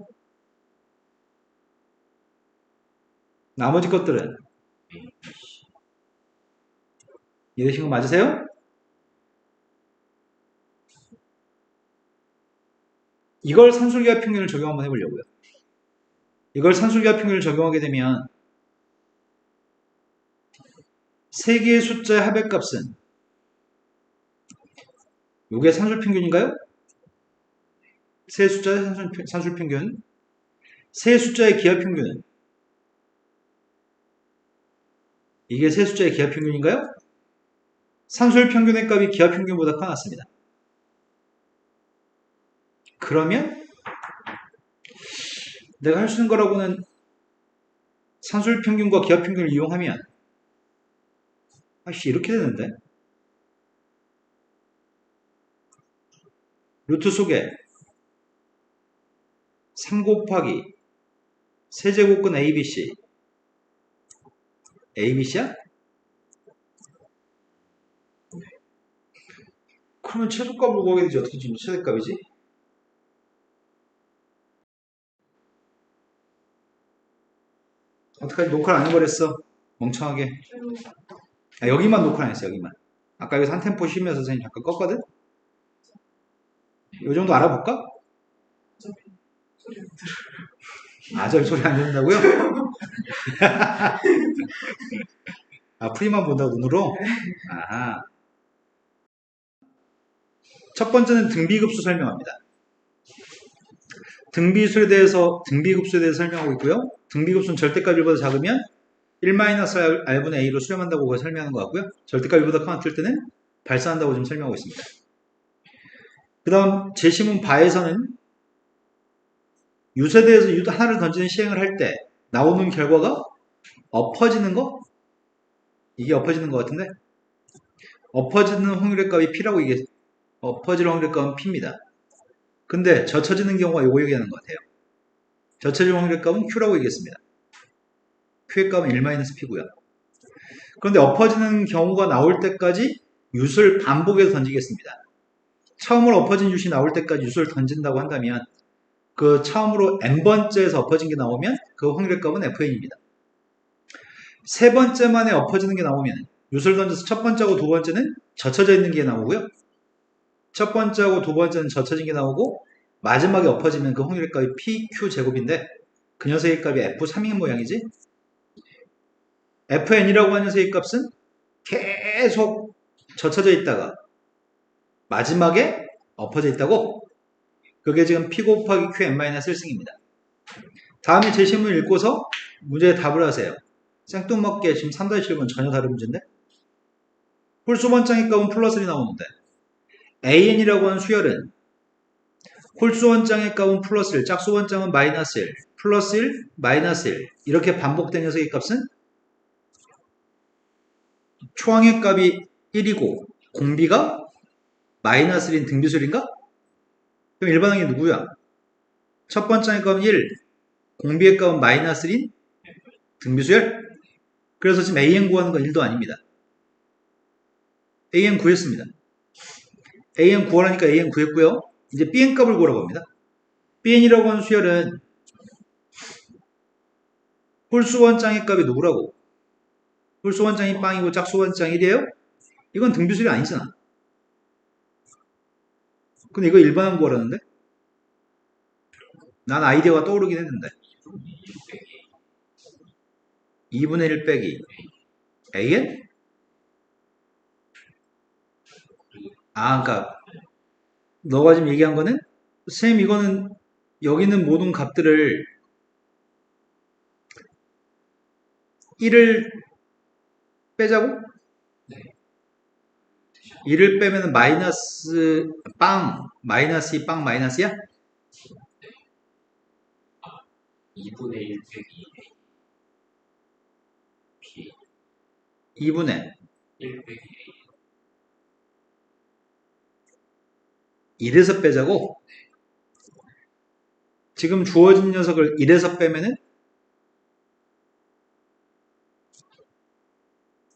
나머지 것들은 이해되신 거 맞으세요? 이걸 산술기하 평균을 적용 한번 해보려고요. 이걸 산술기하 평균을 적용하게 되면 세 개의 숫자의 합의값은 요게 산술평균인가요? 세 숫자의 산술평균. 세 숫자의 기하평균은 이게 세 숫자의 기하평균인가요? 산술평균의 값이 기하평균보다 커났습니다. 그러면 내가 할 수 있는 거라고는 산술평균과 기하평균을 이용하면 이렇게 되는데 루트 속에 3 곱하기 세제곱근 ABC ABC야? 그러면 최소값을 구하게 되지. 어떻게 지금 최대값이지? 어떡하지? 녹화를 안 해버렸어. 멍청하게. 여기만 녹화 안 했어. 여기만. 아까 여기서 한 템포 쉬면서 선생님 잠깐 껐거든? 이 정도 알아볼까? 저기 소리 안 듣는다고요? 프리만 본다고 눈으로? 아하. 첫 번째는 등비급수 설명합니다. 등비급수에 대해서 설명하고 있고요. 등비급수는 절대값 1보다 작으면 1-r분의 a로 수렴한다고 그걸 설명하는 것 같고요. 절대값 1보다 커질 때는 발산한다고 좀 설명하고 있습니다. 그 다음 제시문 바에서는 유에 대해서 유 하나를 던지는 시행을 할 때 나오는 결과가 엎어지는 거? 이게 엎어지는 것 같은데? 엎어지는 확률의 값이 p라고 이게 엎어질 확률의 값은 p입니다. 근데 젖혀지는 경우가 요거 얘기하는 것 같아요. 젖혀질 확률의 값은 q라고 얘기했습니다. q의 값은 1-p고요. 그런데 엎어지는 경우가 나올 때까지 유수를 반복해서 던지겠습니다. 처음으로 엎어진 유시 나올 때까지 유수를 던진다고 한다면 그 처음으로 n번째에서 엎어진 게 나오면 그 확률의 값은 fn입니다. 세 번째 만에 엎어지는 게 나오면 유수를 던져서 첫 번째하고 두 번째는 젖혀져 있는 게 나오고요. 첫 번째하고 두 번째는 젖혀진 게 나오고 마지막에 엎어지면 그 확률의 값이 pq 제곱인데 그 녀석의 값이 f3인 모양이지. fn이라고 하는 녀석의 값은 계속 젖혀져 있다가 마지막에 엎어져 있다고. 그게 지금 p 곱하기 qn-1승입니다. 다음에 제시문 읽고서 문제에 답을 하세요. 생뚱맞게 지금 3-7번 전혀 다른 문제인데 홀수 원장의 값은 플러스 1이 나오는데 an이라고 하는 수열은 홀수 원장의 값은 플러스 1, 짝수 원장은 마이너스 1, 플러스 1, 마이너스 1 이렇게 반복된 녀석의 값은 초항의 값이 1이고 공비가 마이너스 1인 등비수열인가? 그럼 일반항이 누구야? 첫 번째의 값은 1, 공비의 값은 마이너스 1인 등비수열? 그래서 지금 an 구하는 건 1도 아닙니다. an 구했습니다. an 구하라니까 an 구했고요. 이제 bn 값을 구하라고 합니다. bn이라고 하는 수열은 홀수 원장의 값이 누구라고? 홀수 원장이 빵이고 짝수 원장이 1이에요? 이건 등비수열이 아니잖아. 근데 이거 일반항 구하라는데? 난 아이디어가 떠오르긴 했는데 2분의 1 빼기 AN? 그러니까 너가 지금 얘기한 거는 쌤 이거는 여기 있는 모든 값들을 1을 빼자고? 네. 1을 빼면은 마이너스 빵 마이너스 2 빵 마이너스야? 2분의 1 빼기 B 2분의 1 빼기 1에서 빼자고? 지금 주어진 녀석을 1에서 빼면은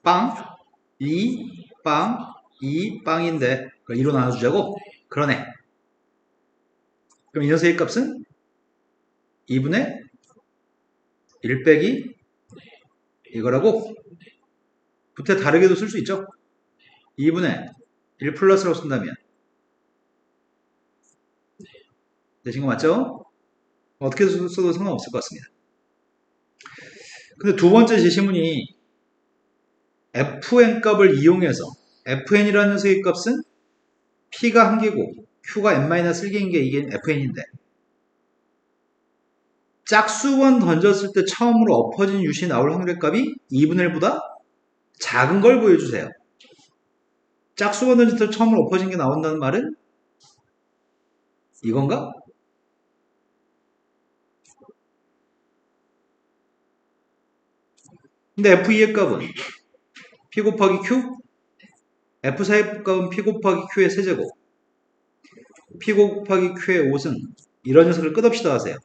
빵 2, 빵 2, 빵인데 그걸 2로 나눠주자고? 그러네. 그럼 이 녀석의 값은 2분의 1 빼기 이거라고? 부터 다르게도 쓸 수 있죠? 2분의 1 플러스라고 쓴다면 되신 거 맞죠? 어떻게 써도 상관없을 것 같습니다. 근데 두 번째 제시문이 fn 값을 이용해서 fn이라는 녀석의 값은 p가 한 개고 q가 n-1개인 게 이게 fn인데 짝수번 던졌을 때 처음으로 엎어진 유시 나올 확률의 값이 2분의 1보다 작은 걸 보여주세요. 짝수번 던졌을 때 처음으로 엎어진 게 나온다는 말은 이건가? 근데 f2의 값은 p 곱하기 q, f4의 값은 p 곱하기 q의 세제곱, p 곱하기 q의 5승 이런 녀석을 끝없이 더하세요.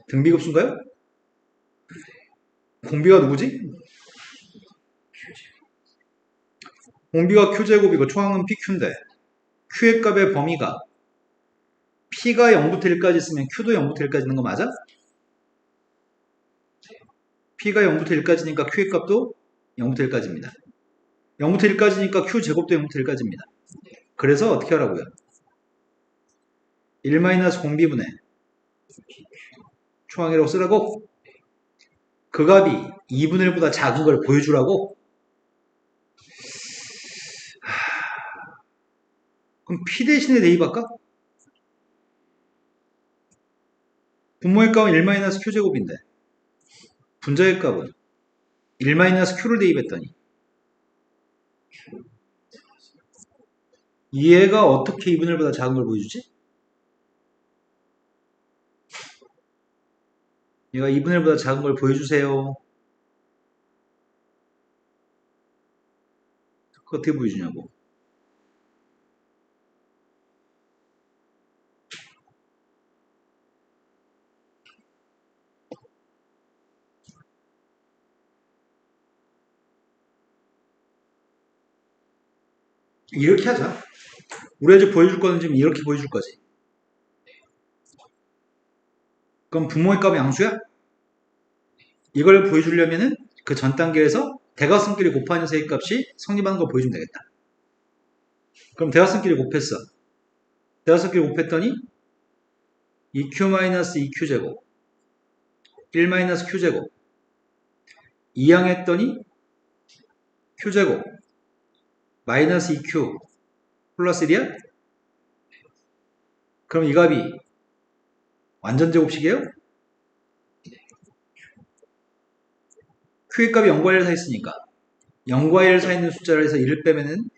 등비급수인가요? 공비가 누구지? 공비가 q제곱이고 초항은 pq인데 q의 값의 범위가 p가 0부터 1까지 있으면 q도 0부터 1까지 있는 거 맞아? p가 0부터 1까지니까 q의 값도 0부터 1까지입니다. 0부터 1까지니까 q제곱도 0부터 1까지입니다. 그래서 어떻게 하라고요? 1-공비분의 초항이라고 쓰라고? 그 값이 2분의 1보다 작은 걸 보여주라고? 그럼 p 대신에 대입할까? 분모의 값은 1-q제곱인데 분자의 값은 1-q를 대입했더니 얘가 어떻게 2분의 1보다 작은 걸 보여주지? 얘가 2분의 1보다 작은 걸 보여주세요. 그거 어떻게 보여주냐고. 이렇게 하자. 우리가 이제 보여줄 거는 지금 이렇게 보여줄 거지. 그럼 분모의 값이 양수야? 이걸 보여주려면은 그 전 단계에서 대각선끼리 곱하는 녀석의 값이 성립하는 걸 보여주면 되겠다. 그럼 대각선끼리 곱했어. 대각선끼리 곱했더니 2q-2q제곱 1-q제곱 2항했더니 q제곱 마이너스 2q 플러스 1이야? 그럼 이 값이 완전 제곱식이에요? q의 값이 0과 1 사이 있으니까 0과 1 사이 있는 숫자를 해서 1을 빼면은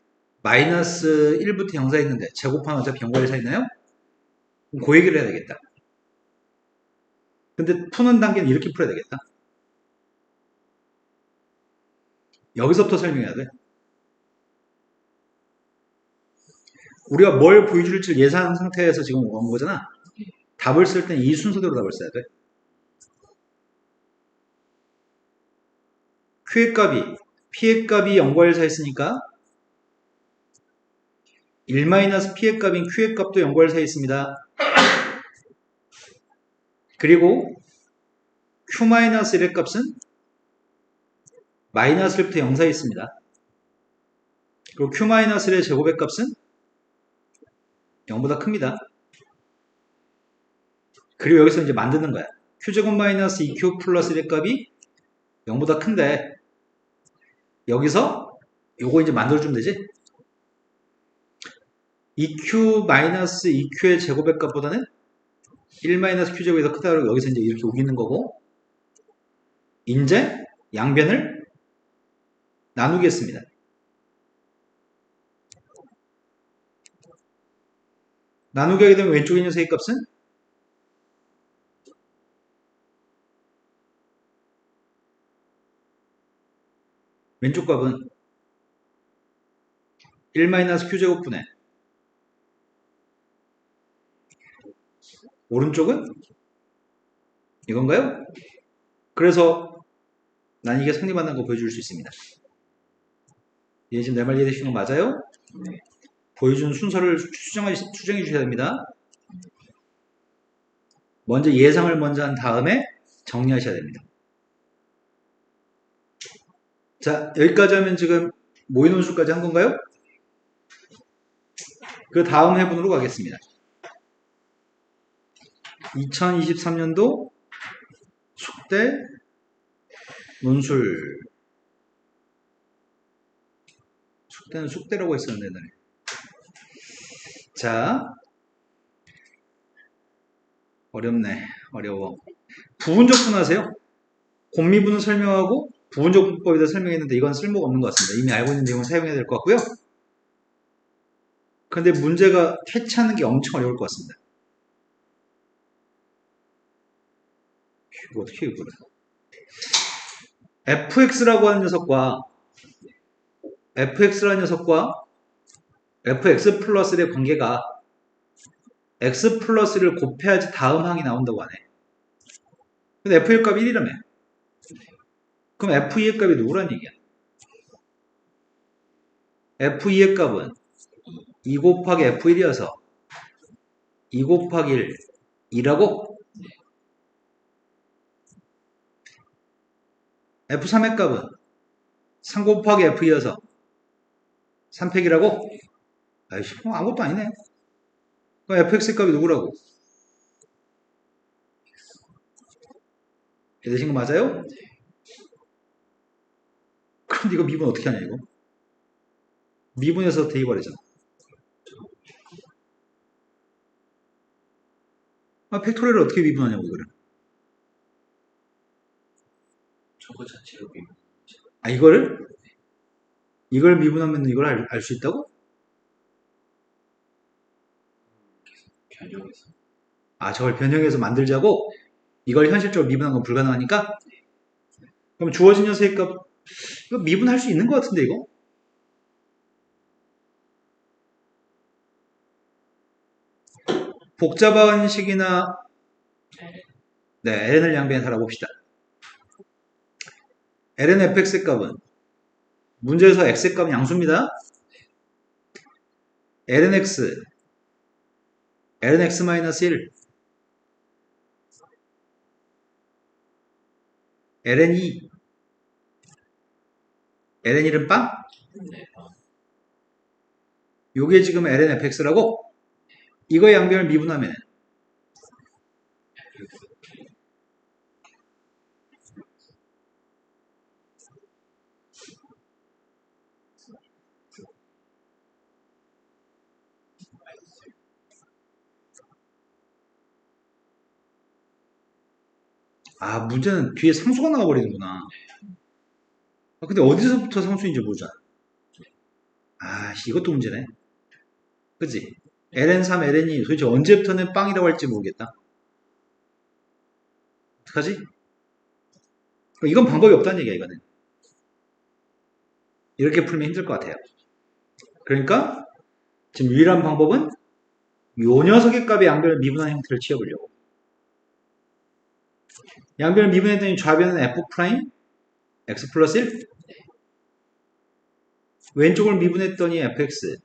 마이너스 1부터 0 사이 있는데 제곱하면 어차피 0과 1 사이 있나요? 그럼 그 얘기를 해야 되겠다. 근데 푸는 단계는 이렇게 풀어야 되겠다. 여기서부터 설명해야 돼. 우리가 뭘 보여줄지 예상한 상태에서 지금 온 거잖아. 답을 쓸 땐 이 순서대로 답을 써야 돼. q의 값이 p의 값이 0과 1 사이 있으니까 1-p의 값인 q의 값도 0과 1 사이 있습니다. 그리고 q-1의 값은 마이너스 1부터 0 사이 있습니다. 그리고 q-1의 제곱의 값은 0보다 큽니다. 그리고 여기서 이제 만드는 거야. q제곱 마이너스 2q 플러스 1의 값이 0보다 큰데 여기서 요거 이제 만들어주면 되지? EQ 마이너스 EQ의 제곱의 값보다는 1 마이너스 Q 제곱이 더 크다고 여기서 이제 이렇게 우기는 거고, 이제 양변을 나누겠습니다. 나누게 하게 되면 왼쪽에 있는 세의 값은 왼쪽 값은 1 마이너스 Q제곱분의 오른쪽은 이건가요? 그래서 난 이게 성립한다는 거 보여줄 수 있습니다. 얘 지금 내 말 이해되시는 거 맞아요? 네. 보여준 순서를 수정해 주셔야 됩니다. 먼저 예상을 먼저 한 다음에 정리하셔야 됩니다. 자, 여기까지 하면 지금 모의논 수까지 한 건가요? 그 다음 해본으로 가겠습니다. 2023년도 숙대 논술. 숙대는 숙대라고 했었는데 옛날에. 자, 어렵네. 어려워. 부분적 분하세요. 곱미분은 설명하고 부분적 분법에 대해 설명했는데 이건 쓸모가 없는 것 같습니다. 이미 알고 있는 내용을 사용해야 될 것 같고요. 근데 문제가 캐치하는 게 엄청 어려울 것 같습니다. 이거 어떻게 이거를. fx라고 하는 녀석과 fx라는 녀석과 fx 플러스의 관계가 x 플러스를 곱해야지 다음 항이 나온다고 하네. 근데 f의 값이 1이라며. 그럼 f2의 값이 누구란 얘기야? f2의 값은 2 곱하기 f1이어서 2 곱하기 1, 2라고? f3의 값은 3 곱하기 f2여서 3팩이라고? 아이씨, 아무것도 아니네. 그럼 fx의 값이 누구라고? 이해되신 거 맞아요? 그럼 이거 미분 어떻게 하냐 이거? 미분에서 대입하려잖아. 팩토리얼을 어떻게 미분하냐고 이거를. 저거 자체로 미분. 이걸 미분하면 이걸 알 수 있다고? 변형해서. 저걸 변형해서 만들자고? 이걸 현실적으로 미분하는 건 불가능하니까? 그럼 주어진 녀석의 값, 이거 미분할 수 있는 것 같은데, 이거? 복잡한 식이나, 네, ln을 양변에 달아봅시다. ln fx의 값은, 문제에서 x의 값은 양수입니다. ln x, ln x-1, ln 2, ln 1은 빵? 네. 요게 지금 ln fx라고? 이거 양변을 미분하면 문제는 뒤에 상수가 나와버리는구나. 근데 어디서부터 상수인지 모르잖아. 이것도 문제네. 그치? ln3, ln2 도대체 언제부터는 빵이라고 할지 모르겠다. 어떡하지? 이건 방법이 없다는 얘기야, 이거는. 이렇게 풀면 힘들 것 같아요. 그러니까 지금 유일한 방법은 요 녀석의 값의 양변을 미분한 형태를 취해보려고. 양변을 미분했더니 좌변은 f' x 플러스 1, 왼쪽을 미분했더니 fx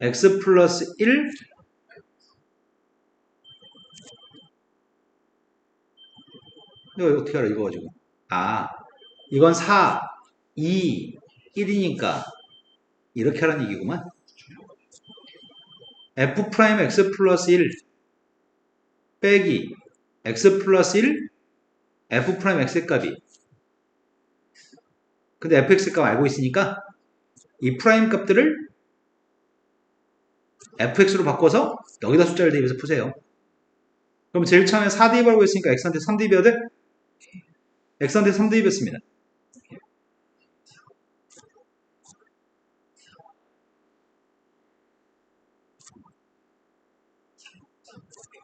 x 플러스 1, 이거 어떻게 알아 이거 가지고. 이건 4, 2, 1이니까 이렇게 하라는 얘기구만. f' x 플러스 1 빼기 x 플러스 1 f' x의 값이 근데 fx 값 알고 있으니까 이 프라임 값들을 fx로 바꿔서 여기다 숫자를 대입해서 푸세요. 그럼 제일 처음에 4 대입하고 있으니까 x한테 3 대입해야 돼? x한테 3 대입했습니다.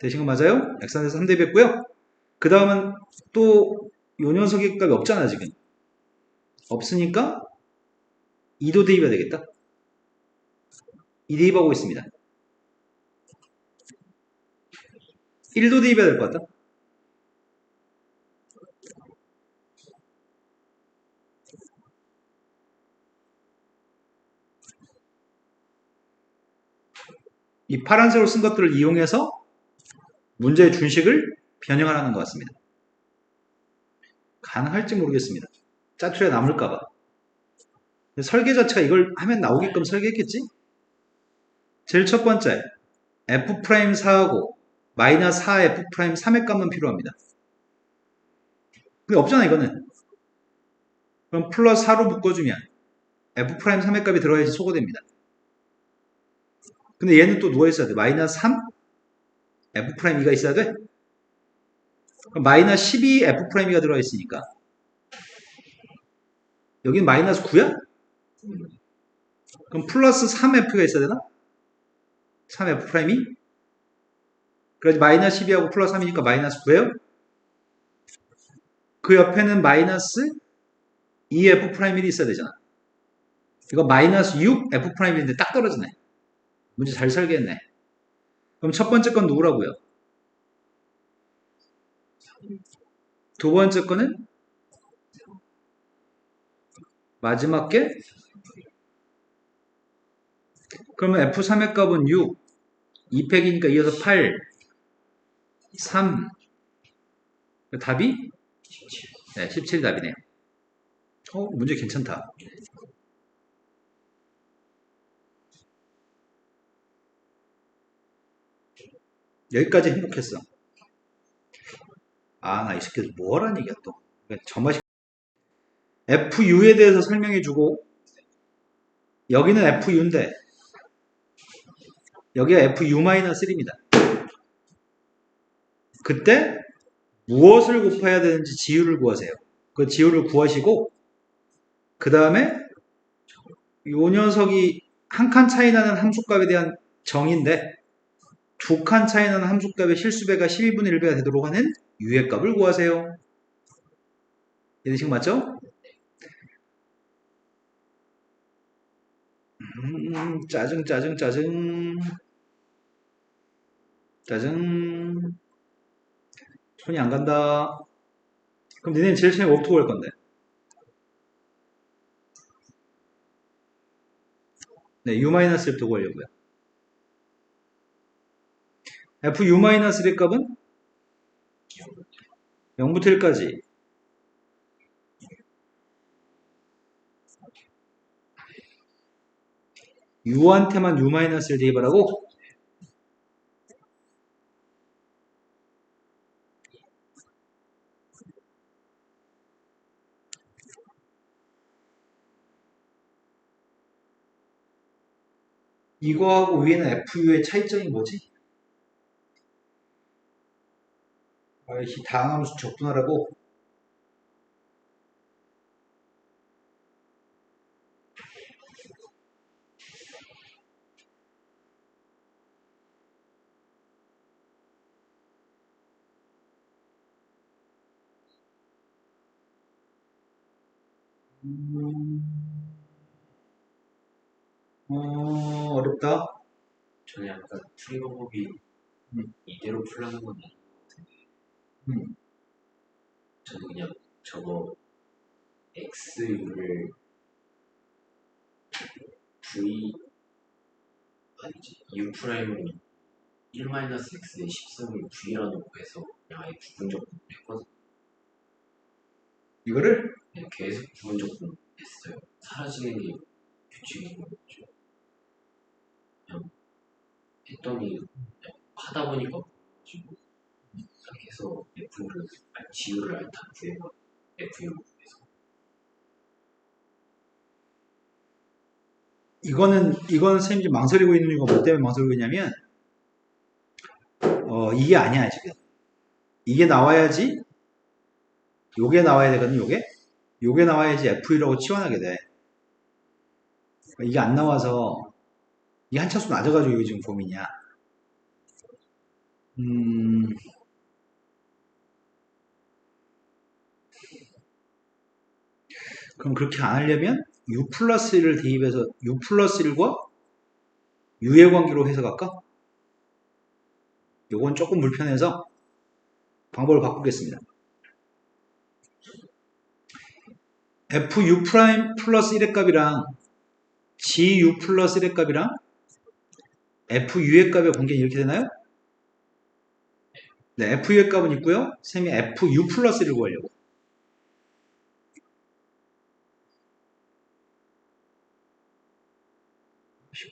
되신 거 맞아요? x한테 3 대입했고요. 그 다음은 또 요 녀석의 값이 없잖아 지금. 없으니까 2도 대입해야 되겠다. 2 대입하고 있습니다. 1도 대입해야 될 것 같다. 이 파란색으로 쓴 것들을 이용해서 문제의 준식을 변형하라는 것 같습니다. 가능할지 모르겠습니다. 짜투리가 남을까봐. 설계 자체가 이걸 하면 나오게끔 설계했겠지? 제일 첫 번째, F'4하고 마이너스 4F'3의 값만 필요합니다. 근데 없잖아 이거는. 그럼 플러스 4로 묶어주면 F'3의 값이 들어야지 소거됩니다. 근데 얘는 또 누가 있어야 돼? 마이너스 3 F'2가 있어야 돼? 그럼 마이너스 12 F'2가 들어가 있으니까 여기는 마이너스 9야? 그럼 플러스 3F가 있어야 되나? 3F'2? 그래서 마이너스 12하고 플러스 3이니까 마이너스 9예요? 그 옆에는 마이너스 2F'1이 있어야 되잖아. 이거 마이너스 6F'1인데 딱 떨어지네. 문제 잘 설계했네. 그럼 첫 번째 건 누구라고요? 두 번째 거는 마지막 게 그러면 F3의 값은 6 2팩이니까 이어서 8 3 답이 17이 답이네요. 문제 괜찮다. 여기까지 행복했어. 나 이 새끼들 뭐하라는 얘기야 또. 저맛이 FU에 대해서 설명해주고 여기는 FU인데 여기가 FU-3입니다. 그때 무엇을 곱해야 되는지 지율을 구하세요. 그 지율을 구하시고 그 다음에 요 녀석이 한 칸 차이 나는 함수값에 대한 정의인데 두 칸 차이 나는 함수값의 실수배가 12분의 1배가 되도록 하는 유의 값을 구하세요. 이해되신 거 맞죠? 짜증 손이 안 간다. 그럼 니네는 제일 처음에 어떻게 할 건데? 네, U-1을 구하려고요. FU-1의 값은 0부터 1까지 U한테만 U-를 대입하라고? 이거하고 위에는 FU의 차이점이 뭐지? 이 다항함수 적분하라고? 어렵다. 저는 약간 풀이 방법이 이대로 풀라는 건 아닌 것 같은데 저는 그냥 저거 x를 v 아니지 u 프라임을 1-x의 10승을 v라 놓고 해서 그냥 아예 부분적분 했거든. 이거를? 그냥 계속 부분적분 했어요. 사라지는 게 규칙인 거죠. 그냥 했더니 그냥 하다 보니까 지금 이렇게 해서 F를 지우를 알타 구해서 F로 해서 이거는 선생님 지금 망설이고 있는 이유가 뭐 때문에 망설이고 있냐면, 이게 아니야, 지금. 이게 나와야지, 요게 나와야 되거든, 요게 나와야지 F2라고 치환하게 돼. 이게 안 나와서, 이게 한 차수 낮아가지고 이게 지금 고민이야. 그럼 그렇게 안 하려면 U 플러스 1을 대입해서 U 플러스 1과 U의 관계로 해석할까? 요건 조금 불편해서 방법을 바꾸겠습니다. FU 프라임 플러스 1의 값이랑 GU 플러스 1의 값이랑 FU의 값의 관계는 이렇게 되나요? 네, FU의 값은 있고요. 쌤이 FU 플러스 1을 구하려고.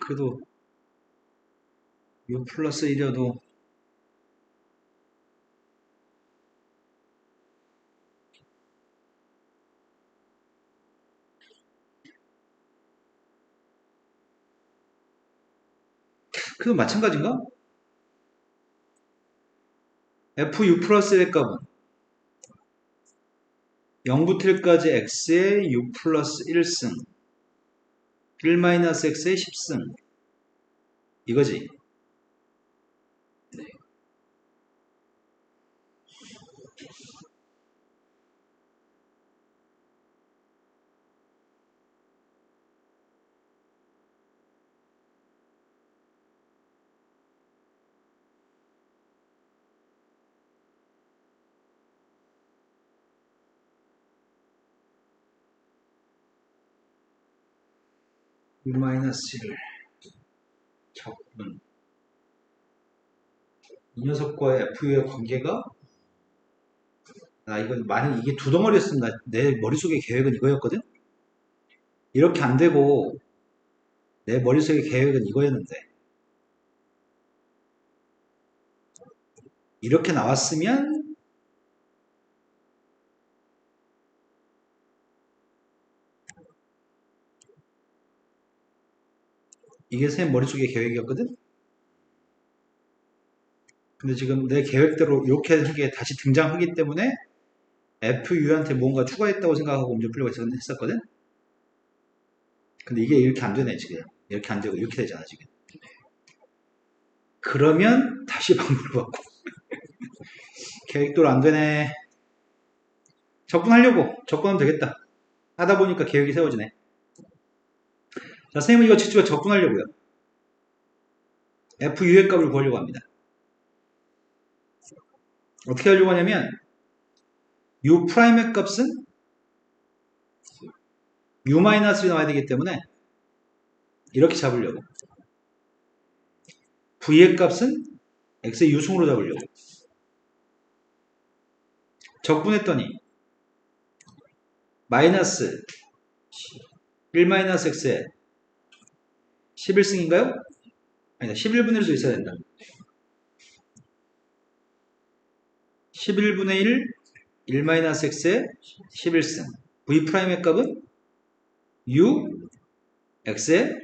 그래도 U 플러스 1이어도 그래도 마찬가지인가? FU 플러스 1의 값은 0부터 1까지 x의 u 플러스 1승 1 마이너스 x의 10승 이거지. u 마이너스 1을 적분 이 녀석과의 FU의 관계가 이건 만약 이게 두 덩어리였으면 내 머릿속의 계획은 이거였거든? 이렇게 안 되고 내 머릿속의 계획은 이거였는데 이렇게 나왔으면 이게 제 머릿속의 계획이었거든? 근데 지금 내 계획대로 이렇게 하는 게 다시 등장하기 때문에 FU한테 뭔가 추가했다고 생각하고 문제 풀려고 했었거든? 근데 이게 이렇게 안 되네, 지금. 이렇게 안 되고 이렇게 되잖아, 지금. 그러면 다시 방법을 바꿔. 계획대로 안 되네. 접근하면 되겠다. 하다 보니까 계획이 세워지네. 자, 선생님은 이거 직접 접근하려고요. FU의 값을 구하려고 합니다. 어떻게 하려고 하냐면 U 프라임의 값은 U 마이너스로 나와야 되기 때문에 이렇게 잡으려고. V의 값은 X의 U승으로 잡으려고. 적분했더니 마이너스 1 마이너스 X의 11승인가요? 아니다. 11분의 1도 있어야 된다. 11분의 1, 1 마이너스 X의 11승. V 프라임의 값은 U, X의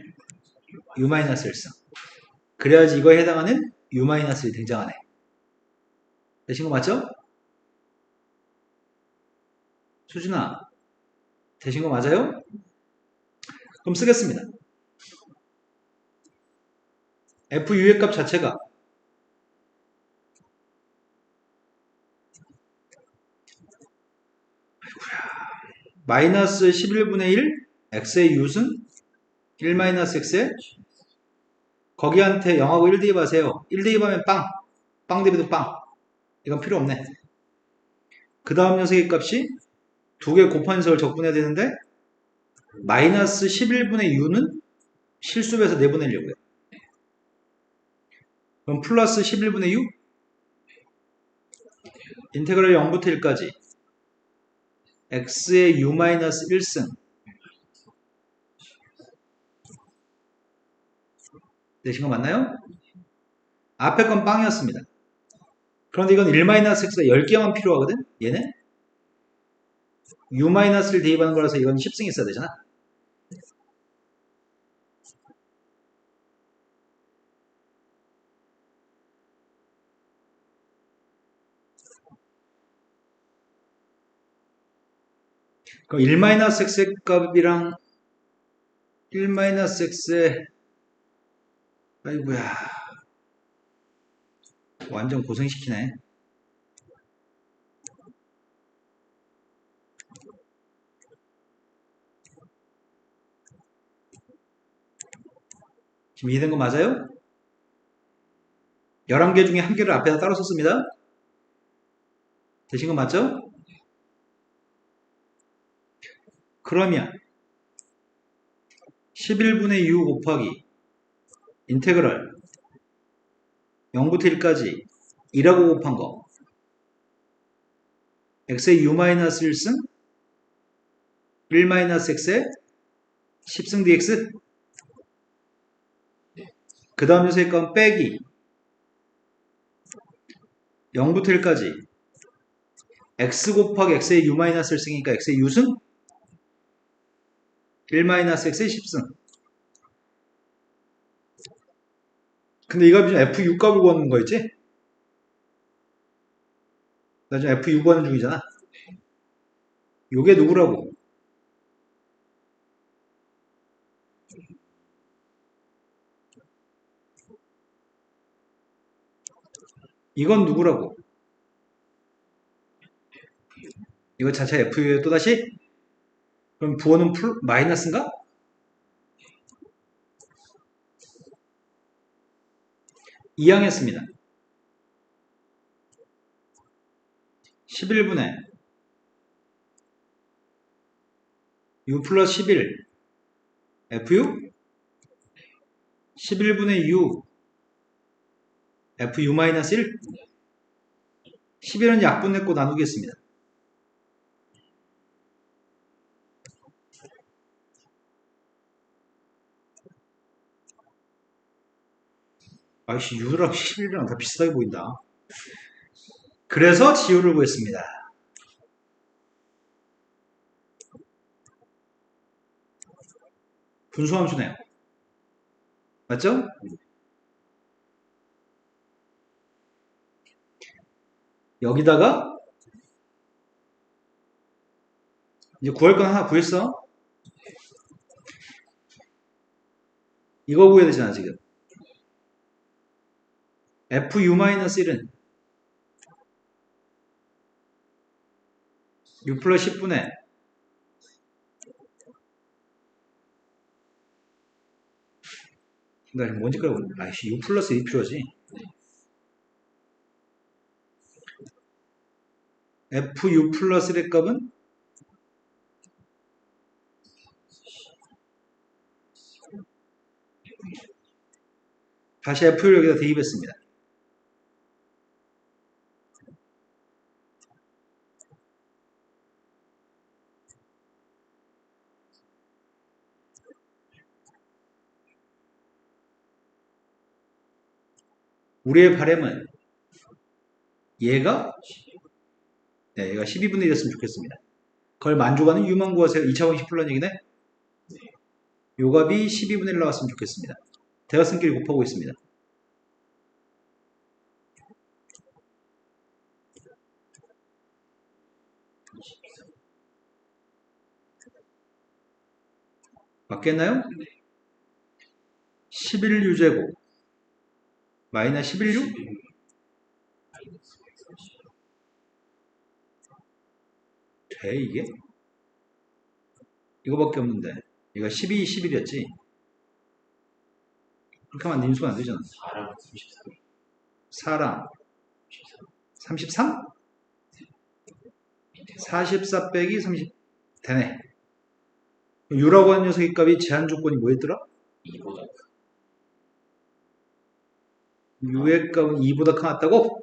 U 마이너스 1승. 그래야지 이거에 해당하는 U 마이너스 1이 등장하네. 되신 거 맞죠? 수진아, 되신 거 맞아요? 그럼 쓰겠습니다. FU의 값 자체가 마이너스 11분의 1 x의 u승 1 마이너스 x의 거기한테 0하고 1 대입하세요. 1 대입하면 빵 대비도 빵. 이건 필요 없네. 그 다음 녀석의 값이 두 개 곱한 녀석을 적분해야 되는데 마이너스 11분의 u는 실수해서 내보내려고요. 그럼 플러스 11분의 u 인테그랄 0부터 1까지 x의 u 마이너스 1승 되신 거 맞나요? 앞에 건 빵이었습니다. 그런데 이건 1 마이너스 x가 10개만 필요하거든? 얘는 u 마이너스를 대입하는 거라서 이건 10승 있어야 되잖아. 그럼 1-x의 값이랑 1-x의 아이고야 완전 고생시키네. 지금 이해된 거 맞아요? 11개 중에 한 개를 앞에다 따로 썼습니다. 되신 거 맞죠? 그러면 11분의 u 곱하기 인테그럴 0부터 1까지 2라고 곱한 거 x의 u-1승 1-x의 10승 dx 그 다음 녀석의 건 빼기 0부터 1까지 x 곱하기 x의 u-1승이니까 x의 u승 1-x의 10승. 근데 이 값이 지금 f6 값을 구하는 거였지? 나 지금 f6 구하는 중이잖아. 요게 누구라고? 이건 누구라고? 이거 자체 F에 또다시? 그럼 부호는 마이너스인가? 이항했습니다. 11분의 u 플러스 11 fu 11분의 u fu 마이너스 1 11은 약분했고 나누겠습니다. 아이씨 u랑 11이랑 다 비슷하게 보인다. 그래서 지우를 구했습니다. 분수함수네요. 맞죠? 여기다가 이제 구할 건 하나 구했어. 이거 구해야 되잖아 지금. fu-1은 u 플러스 10분의 나 지금 뭔지 까고 아이씨 u 플러스 1이 필요하지. fu 플러스 1의 값은 다시 fu를 여기다 대입했습니다. 우리의 바람은 얘가 12분의 1이었으면 좋겠습니다. 그걸 만족하는 u만 구하세요. 2차원 식플런 얘기네. 요 값이 12분의 1 나왔으면 좋겠습니다. 대각선끼리 곱하고 있습니다. 맞겠나요? 11u제곱 마이너스 11u? 돼 이게? 이거밖에 없는데 얘가 12, 11이었지? 그렇게 하면 인수가 안 되잖아. 4랑 33. 4랑 33? 44 빼기 30 되네. u라고 하는 녀석의 값이 제한 조건이 뭐였더라? 2보다 u의 값은 2보다 커났다고?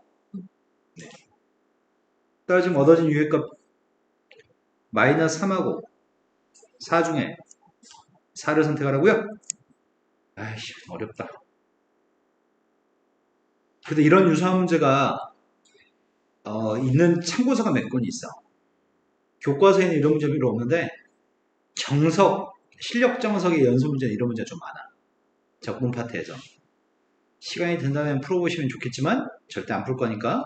따라 지금 얻어진 u의 값 마이너스 3하고 4 중에 4를 선택하라고요? 아이씨 어렵다. 근데 이런 유사한 문제가 있는 참고서가 몇 건 있어. 교과서에는 이런 문제 별로 없는데 정석, 실력 정석의 연수 문제는 이런 문제가 좀 많아. 적분 파트에서. 시간이 된다면 풀어보시면 좋겠지만 절대 안 풀 거니까.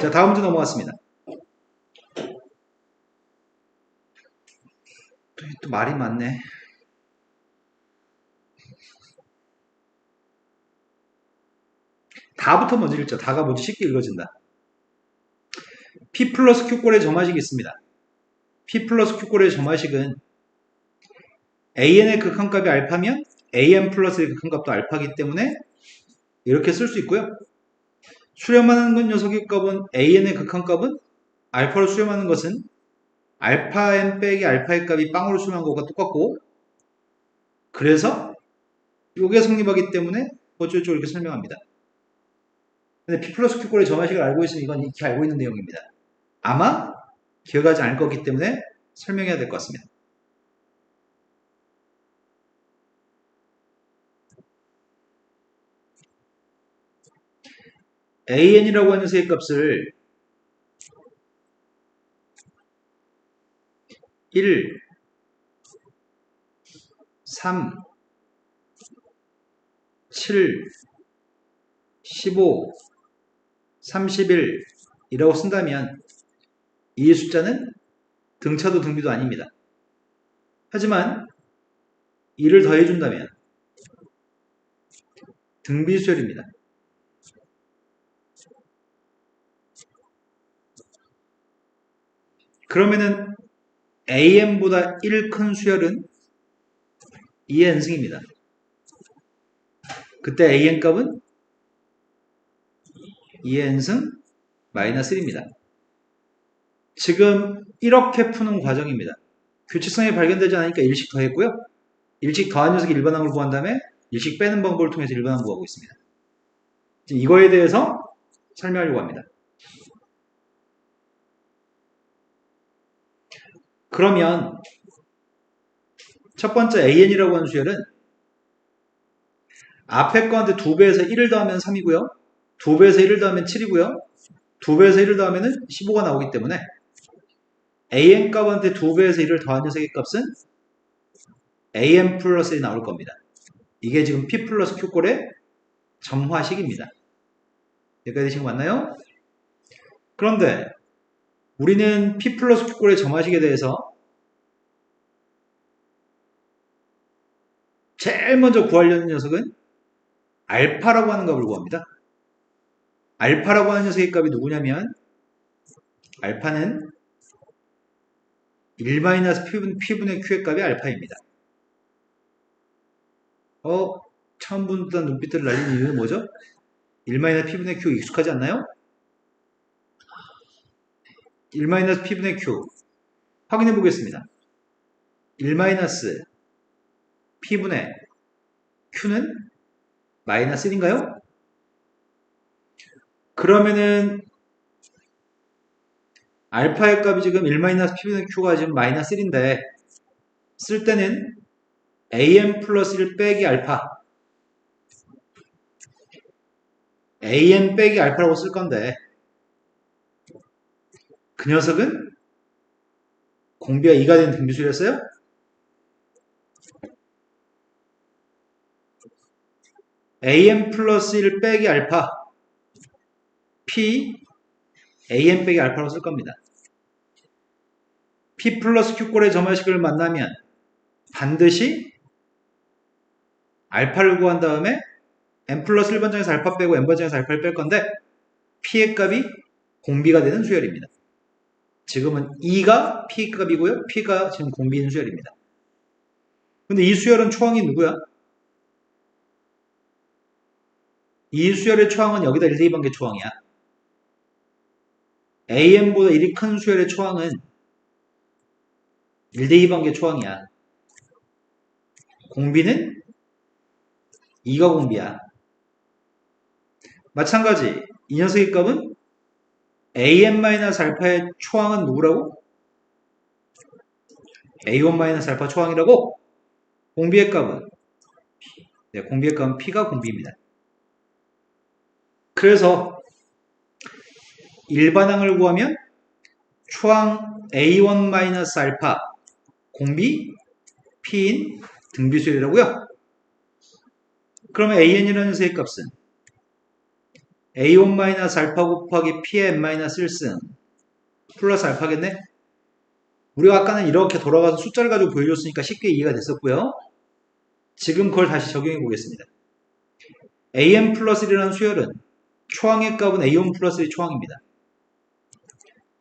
자, 다음 문제 넘어갔습니다. 또 말이 많네. 다부터 먼저 읽자. 다가 먼저 쉽게 읽어진다. P 플러스 Q꼴의 점화식이 있습니다. P 플러스 Q꼴의 점화식은 AN의 극한값이 알파면 AN 플러스의 극한값도 알파이기 때문에 이렇게 쓸 수 있고요. 수렴하는 녀석의 값은 AN의 극한값은 알파로 수렴하는 것은 알파 n 빼기 알파의 값이 빵으로 수렴한 것과 똑같고, 그래서 이게 성립하기 때문에 어쩌고저쩌고 이렇게 설명합니다. 근데 P 플러스 Q꼴의 점화식을 알고 있으면 이건 익히 알고 있는 내용입니다. 아마 기억하지 않을 거기 때문에 설명해야 될 것 같습니다. AN이라고 하는 녀석의 값을 1, 3, 7, 15, 31 이라고 쓴다면 이 숫자는 등차도 등비도 아닙니다. 하지만 2를 더해준다면 등비수열입니다. 그러면은 AN보다 1 큰 수열은 2의 n승입니다. 그때 AN 값은 2의 n승 마이너스 1입니다. 지금 이렇게 푸는 과정입니다. 규칙성이 발견되지 않으니까 일식 더했고요. 일식 더한 녀석의 일반항을 구한 다음에 일식 빼는 방법을 통해서 일반항 구하고 있습니다. 이거에 대해서 설명하려고 합니다. 그러면 첫 번째 AN이라고 하는 수열은 앞에 거한테 2배에서 1을 더하면 3이고요. 2배에서 1을 더하면 7이고요. 2배에서 1을 더하면 15가 나오기 때문에 AN 값한테 2배에서 1을 더한 녀석의 값은 AN 플러스 1이 나올 겁니다. 이게 지금 P 플러스 Q꼴의 점화식입니다. 여기까지 되신 거 맞나요? 그런데 우리는 P 플러스 Q꼴의 점화식에 대해서 제일 먼저 구하려는 녀석은 알파라고 하는 값을 구합니다. 알파라고 하는 녀석의 값이 누구냐면 알파는 1-P분의 Q의 값이 알파입니다. 처음 본다는 눈빛들을 날리는 이유는 뭐죠? 1-P분의 Q 익숙하지 않나요? 1-P분의 Q 확인해 보겠습니다. 1-P분의 Q는 마이너스 1인가요? 그러면은 알파의 값이 지금 1-P분의 Q가 지금 마이너스 1인데 쓸 때는 AN 플러스 1 빼기 알파 AN 빼기 알파라고 쓸 건데 그 녀석은 공비가 2가 되는 등비수였어요? AN 플러스 1 빼기 알파 P AN 빼기 알파로 쓸 겁니다. P 플러스 Q꼴의 점화식을 만나면 반드시 알파를 구한 다음에 n 플러스 1번장에서 알파 빼고 n번장에서 알파를 뺄 건데 P의 값이 공비가 되는 수열입니다. 지금은 2가 P 값이고요. P가 지금 공비인 수열입니다. 근데 이 수열은 초항이 누구야? 이 수열의 초항은 여기다 1대2번개 초항이야. AN보다 1이 큰 수열의 초항은 1대2번개 초항이야. 공비는 2가 공비야. 마찬가지 이 녀석의 값은 AN-알파의 초항은 누구라고? A1-알파 초항이라고? 공비의 값은? 네, 공비의 값은 P가 공비입니다. 그래서 일반항을 구하면 초항 A1-알파 공비 P인 등비수열이라고요? 그러면 AN이라는 녀석의 값은 A1 마이너스 알파 곱하기 P의 n 마이너스 1승 플러스 알파겠네? 우리가 아까는 이렇게 돌아가서 숫자를 가지고 보여줬으니까 쉽게 이해가 됐었고요. 지금 그걸 다시 적용해 보겠습니다. an 플러스 1이라는 수열은 초항의 값은 a1 플러스 1이 초항입니다.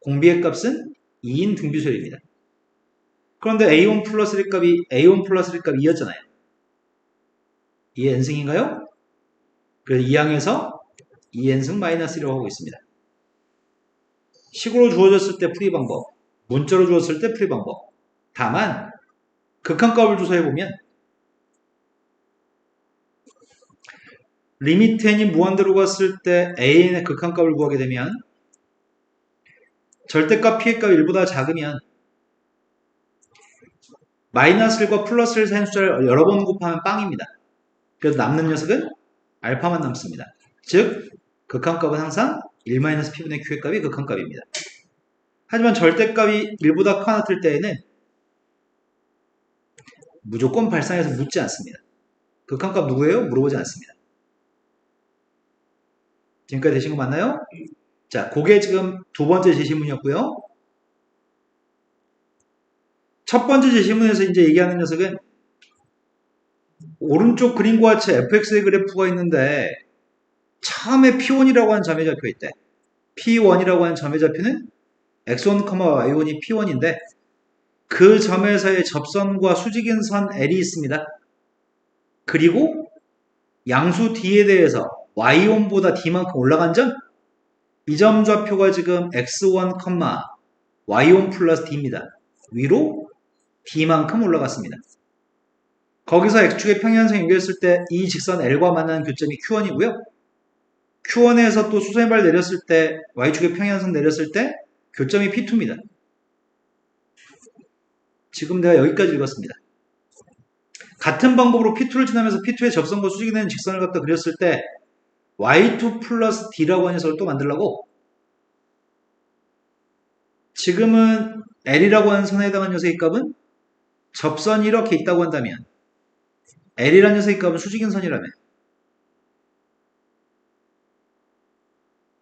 공비의 값은 2인 등비수열입니다. 그런데 a1 플러스 1 값이 a1 플러스 1 값이 2였잖아요. 2의 n승인가요? 그래서 2항에서 2n승 마이너스 1이라고 하고 있습니다. 식으로 주어졌을 때 풀이 방법, 문자로 주었을 때 풀이 방법. 다만 극한값을 조사해보면 리미트 n이 무한대로 갔을 때 an의 극한값을 구하게 되면 절대값 p의 값이 1보다 작으면 마이너스 1과 플러스 1 사이의 숫자를 여러 번 곱하면 빵입니다. 그래서 남는 녀석은 알파만 남습니다. 즉 극한값은 항상 1-p분의 q의 값이 극한값입니다. 하지만 절대값이 1보다 크거나 같을 때에는 무조건 발상해서 묻지 않습니다. 극한값 누구예요? 물어보지 않습니다. 지금까지 되신 거 맞나요? 자, 그게 지금 두 번째 제시문이었고요. 첫 번째 제시문에서 이제 얘기하는 녀석은 오른쪽 그림과 같이 fx의 그래프가 있는데 처음에 p1이라고 하는 점의 좌표 있대. p1이라고 하는 점의 좌표는 x1, y1이 p1인데 그 점에서의 접선과 수직인 선 L이 있습니다. 그리고 양수 D에 대해서 y1보다 D만큼 올라간 점, 이 점 좌표가 지금 x1, y1 플러스 D입니다. 위로 D만큼 올라갔습니다. 거기서 x축의 평행한성 연결했을 때 이 직선 L과 만나는 교점이 Q1이고요. Q1에서 또 수선발 내렸을 때 y축의 평행한성 내렸을 때 교점이 P2입니다. 지금 내가 여기까지 읽었습니다. 같은 방법으로 P2를 지나면서 P2의 접선과 수직이 되는 직선을 갖다 그렸을 때 y2 플러스 d라고 하는 녀석을 또 만들려고 지금은 L이라고 하는 선에 해당하는 녀석의 값은 접선이 이렇게 있다고 한다면 L이라는 녀석의 값은 수직인 선이라면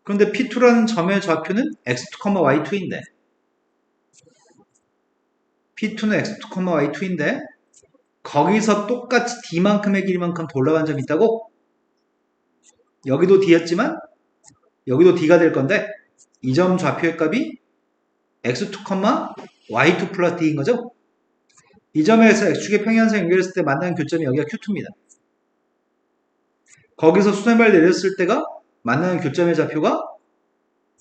그런데 P2라는 점의 좌표는 x2, y2인데 P2는 x2, y2인데 거기서 똑같이 D만큼의 길이만큼 더 올라간 점이 있다고? 여기도 D였지만 여기도 D가 될 건데 이 점 좌표의 값이 x2, y2 플러스 D인 거죠? 이 점에서 x축의 평행한성 연결했을 때 만나는 교점이 여기가 Q2입니다. 거기서 수선발 내렸을 때가 만나는 교점의 좌표가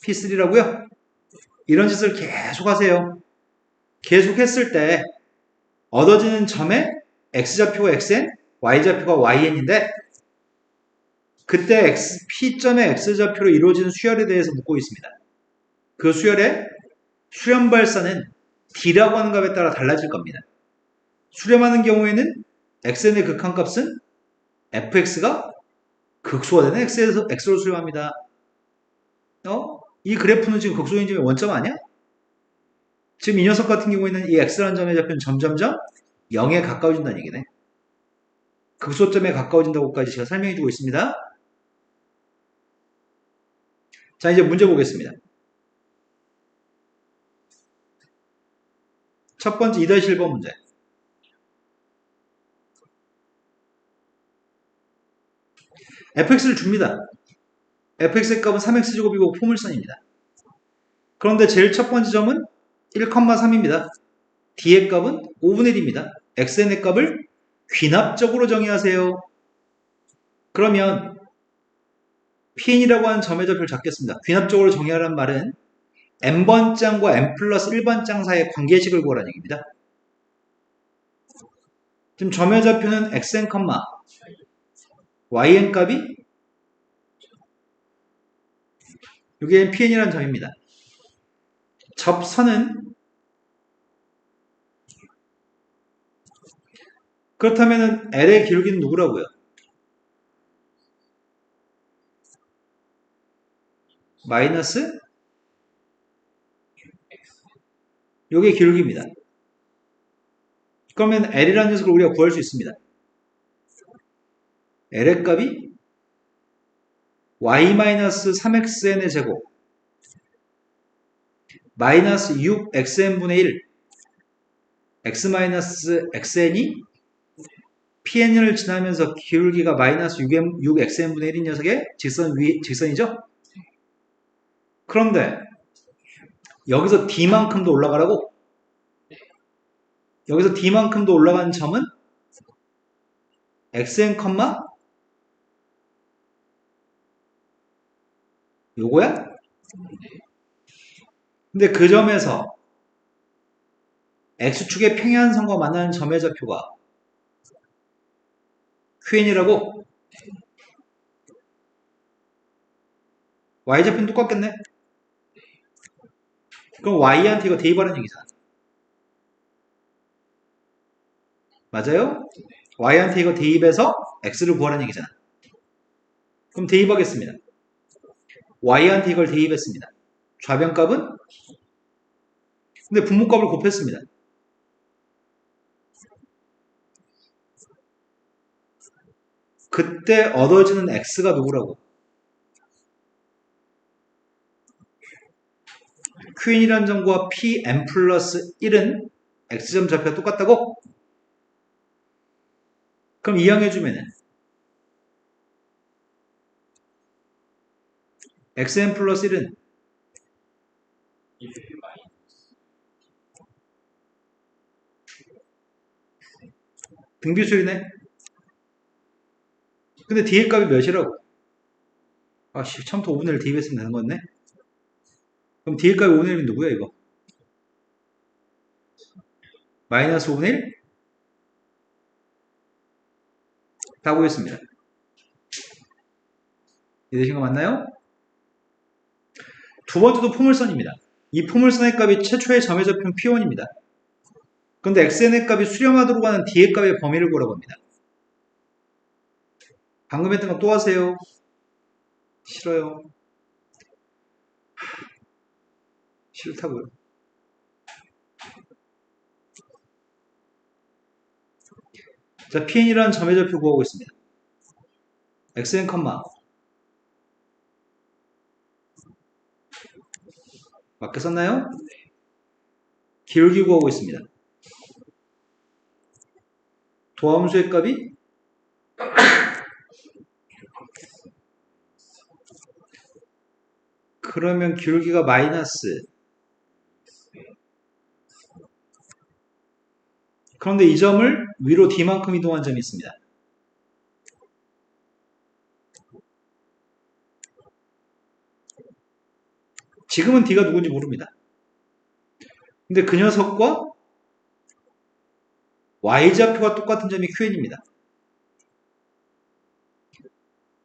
P3라고요? 이런 짓을 계속 하세요. 계속 했을 때 얻어지는 점의 x좌표가 xn, y좌표가 yn인데 그때 P점의 x좌표로 이루어지는 수열에 대해서 묻고 있습니다. 그 수열의 수렴 발사는 D라고 하는 값에 따라 달라질 겁니다. 수렴하는 경우에는 xn의 극한값은 fx가 극소화되는 x로 수렴합니다. 이 그래프는 지금 극소인 점의 원점 아니야? 지금 이 녀석 같은 경우에는 이 x라는 점의 좌표는 점점점 0에 가까워진다는 얘기네. 극소점에 가까워진다고까지 제가 설명해 주고 있습니다. 자, 이제 문제 보겠습니다. 첫 번째 2-1번 문제. fx를 줍니다. fx의 값은 3x제곱이고 포물선입니다. 그런데 제일 첫 번째 점은 1,3입니다. d의 값은 5분의 1입니다. xn의 값을 귀납적으로 정의하세요. 그러면 pn이라고 하는 점의 좌표를 잡겠습니다. 귀납적으로 정의하라는 말은 n번장과 n 플러스 1번장 사이의 관계식을 구하라는 얘기입니다. 지금 점의 좌표는 xn, yn 값이 이게 pn이라는 점입니다. 접선은 그렇다면 L의 기울기는 누구라고요? 마이너스 요게 기울기입니다. 그러면 L이라는 녀석을 우리가 구할 수 있습니다. L의 값이 y-3xn의 제곱 마이너스 6xn분의 1 x-xn이 pn을 지나면서 기울기가 마이너스 6xn분의 1인 녀석의 직선이죠? 그런데 여기서 d만큼도 올라가라고? 여기서 d만큼도 올라가는 점은 xn, 요거야? 근데 그 점에서 x축의 평행한선과 만나는 점의 좌표가 qn이라고? y좌표는 똑같겠네? 그럼 y한테 이거 대입하라는 얘기잖아. 맞아요? y한테 이거 대입해서 x를 구하라는 얘기잖아. 그럼 대입하겠습니다. y한테 이걸 대입했습니다. 좌변값은? 근데 분모값을 곱했습니다. 그때 얻어지는 x가 누구라고? qn이라는 점과 pn 플러스 1은 x점 좌표가 똑같다고? 그럼 이항해주면은 xn 플러스 1은 등비수열이네? 근데 뒤에 값이 몇이라고? 아씨, 처음부터 5분의 1 대입했으면 되는 거였네? 그럼 뒤에 값이 5분의 1이면 누구야, 이거? 마이너스 5분의 1? 다 보겠습니다. 이해되신 거 맞나요? 두 번째도 포물선입니다. 이 포물선의 값이 최초의 점의 좌표는 P1입니다. 근데 xn의 값이 수렴하도록 하는 d의 값의 범위를 구하라고 합니다. 방금 했던 거 또 하세요. 싫어요. 싫다고요. 자, pn이라는 점의 좌표 구하고 있습니다. xn, 맞게 썼나요? 기울기 구하고 있습니다. 도함수의 값이 그러면 기울기가 마이너스. 그런데 이 점을 위로 d만큼 이동한 점이 있습니다. 지금은 d가 누군지 모릅니다. 근데 그 녀석과 y좌표가 똑같은 점이 qn입니다.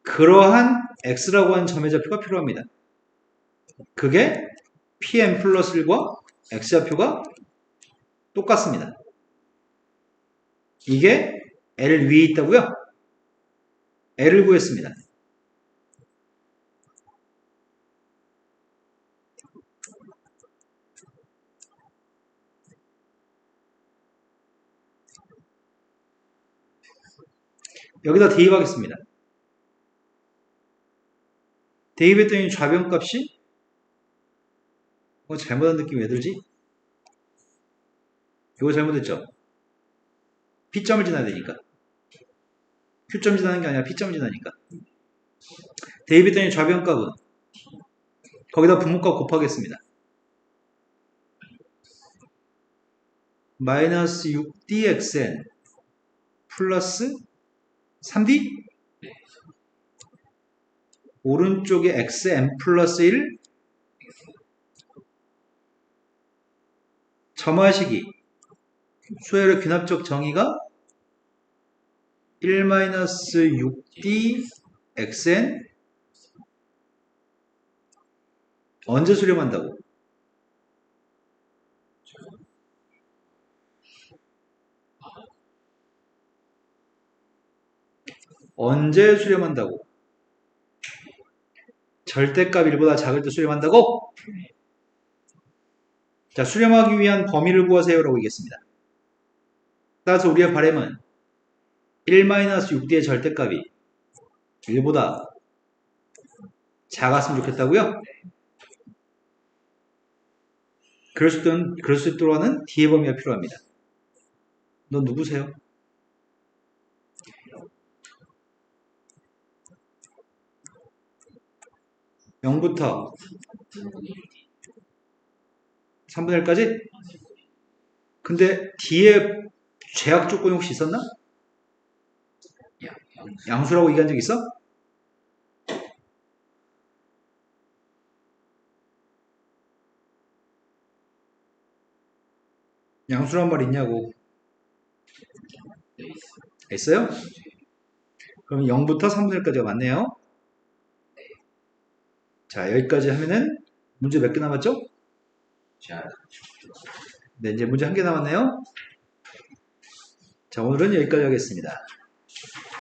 그러한 x라고 하는 점의 좌표가 필요합니다. 그게 pn 플러스 1과 x좌표가 똑같습니다. 이게 L 위에 있다고요? L을 구했습니다. 여기다 대입하겠습니다. 대입했더니 좌변값이 잘못한 느낌이 왜 들지? 이거 잘못했죠? P점을 지나야 되니까. Q점 지나는 게 아니라 P점 지나니까. 대입했더니 좌변값은 거기다 분모값 곱하겠습니다. 마이너스 6dxn 플러스 3d? 오른쪽에 xn 플러스 1 점화식이 수열의 귀납적 정의가 1-6d xn 언제 수렴한다고? 언제 수렴한다고? 절대값 1보다 작을 때 수렴한다고? 자, 수렴하기 위한 범위를 구하세요 라고 얘기했습니다. 따라서 우리의 바램은 1-6d의 절대값이 1보다 작았으면 좋겠다고요? 그럴 수 있도록 하는 D의 범위가 필요합니다. 넌 누구세요? 영부터 3분의 1까지? 근데 D에 제약 조건이 혹시 있었나? 양수라고 얘기한 적 있어? 양수란 말 있냐고. 네, 있어요? 그럼 0부터 3분의 1까지가 맞네요. 자, 여기까지 하면은 문제 몇 개 남았죠? 자, 네, 이제 문제 한 개 남았네요. 자, 오늘은 여기까지 하겠습니다.